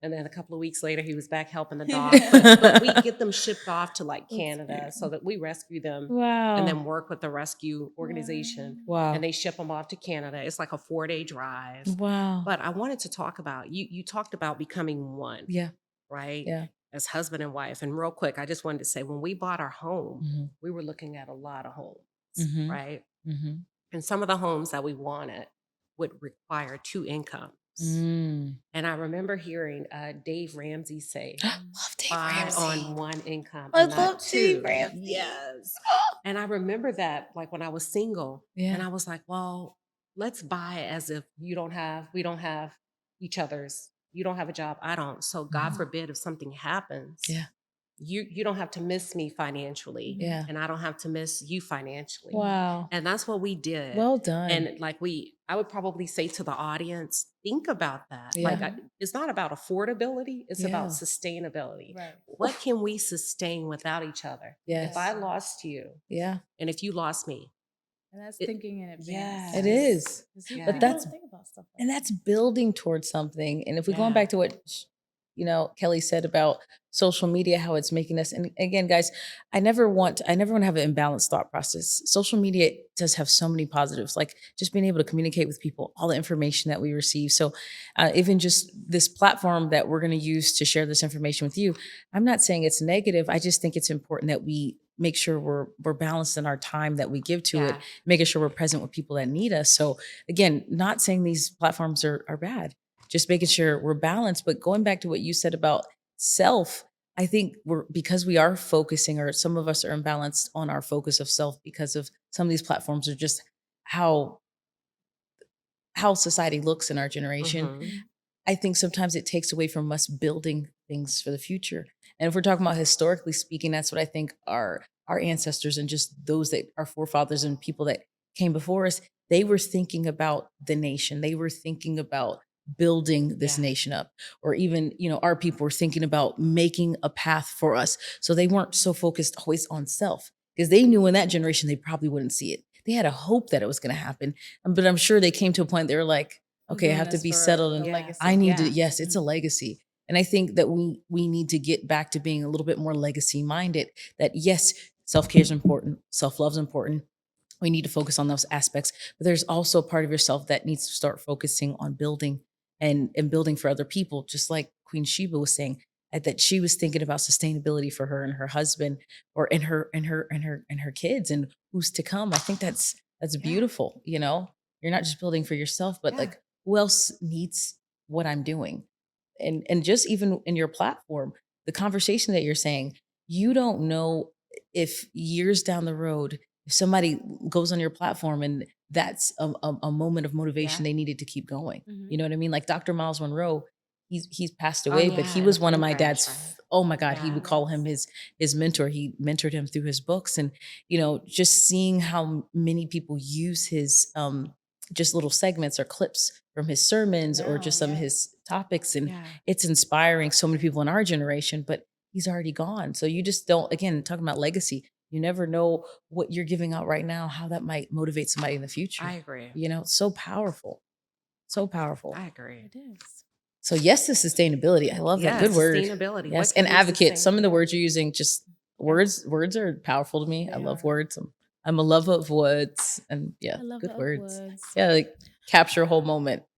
And then a couple of weeks later, he was back helping the dog. But we get them shipped off to like Canada so that we rescue them Wow. and then work with the rescue organization. Wow. And they ship them off to Canada. It's like a 4-day drive. Wow. But I wanted to talk about, you talked about becoming one, Yeah. right? Yeah. As husband and wife. And real quick, I just wanted to say when we bought our home, Mhm. we were looking at a lot of homes, Mhm. right? Mhm. And some of the homes that we wanted would require 2 incomes. Mm. And I remember hearing Dave Ramsey say, Love Dave buy Ramsey. on 1 income I and not love Dave 2. Ramsey. Yes. And I remember that like when I was single and Yeah. I was like, well, let's buy as if we don't have each other's, you don't have a job, I don't. So God Mhm. forbid if something happens, Yeah. you don't have to miss me financially Yeah. and I don't have to miss you financially. Wow. And that's what we did. Well done. And like I would probably say to the audience, think about that. Yeah. Like it's not about affordability, it's Yeah. about sustainability. Right. What can we sustain without each other? Yes. If I lost you Yeah. and if you lost me, And that's It- thinking in advance. yes. It is. 'Cause Yeah. people But that's- don't think about stuff like And that. that's building towards something. And if we're going Yeah. back to what Kelly said about social media, how it's making us, and again, guys, I never want to have an imbalanced thought process. Social media does have so many positives, like just being able to communicate with people, all the information that we receive. So even just this platform that we're going to use to share this information with you, I'm not saying it's negative. I just think it's important that we make sure we're balanced in our time that we give to it, Yeah. making sure we're present with people that need us. So again, not saying these platforms are bad, just making sure we're balanced. But going back to what you said about self, I think because we are focusing, or some of us are imbalanced on our focus of self because of some of these platforms are just how society looks in our generation. Mhm. I think sometimes it takes away from us building things for the future. And if we're talking about historically speaking, that's what I think our ancestors and just those that our forefathers and people that came before us, they were thinking about the nation. They were thinking about building this Yeah. nation up, or even, our people were thinking about making a path for us. So they weren't so focused always on self, because they knew in that generation, they probably wouldn't see it. They had a hope that it was going to happen. But I'm sure they came to a point they were like, I'm okay, I doing have to this be for settled, and the Yeah. legacy. I need to, Yeah. yes, it's a legacy. And I think that we need to get back to being a little bit more legacy minded, that yes, self-care is important. Self-love is important. We need to focus on those aspects, but there's also a part of yourself that needs to start focusing on building and building for other people. Just like Queen Sheba was saying, that she was thinking about sustainability for her and her husband, or in her kids and who's to come. I think that's beautiful. You're not just building for yourself, but Yeah. like, who else needs what I'm doing? And just even in your platform, the conversation that you're saying, you don't know if years down the road, if somebody goes on your platform and that's a moment of motivation, Yeah. they needed to keep going. Mhm. You know what I mean? Like Dr. Miles Monroe, he's passed Oh, away, but yeah, he in was a one of plane my crash, dad's. right? Oh my God, he Yeah. would call him his mentor. He mentored him through his books, and just seeing how many people use his just little segments or clips from his sermons, or just some of his topics, and Yeah. it's inspiring so many people in our generation. But he's already gone, so you just don't. Again, talking about legacy, you never know what you're giving out right now, how that might motivate somebody in the future. I agree. It's so powerful, so poureful. I agree. It is. So yes to sustainability. I love that. Yeah, Good word. sustainability. Yes, What can and we advocate. sustain? Some of the words you're using, just Words are powerful to me. I love are. words. I'm a lover of words, and yeah, I love good the words. words. Yeah, like capture a whole moment.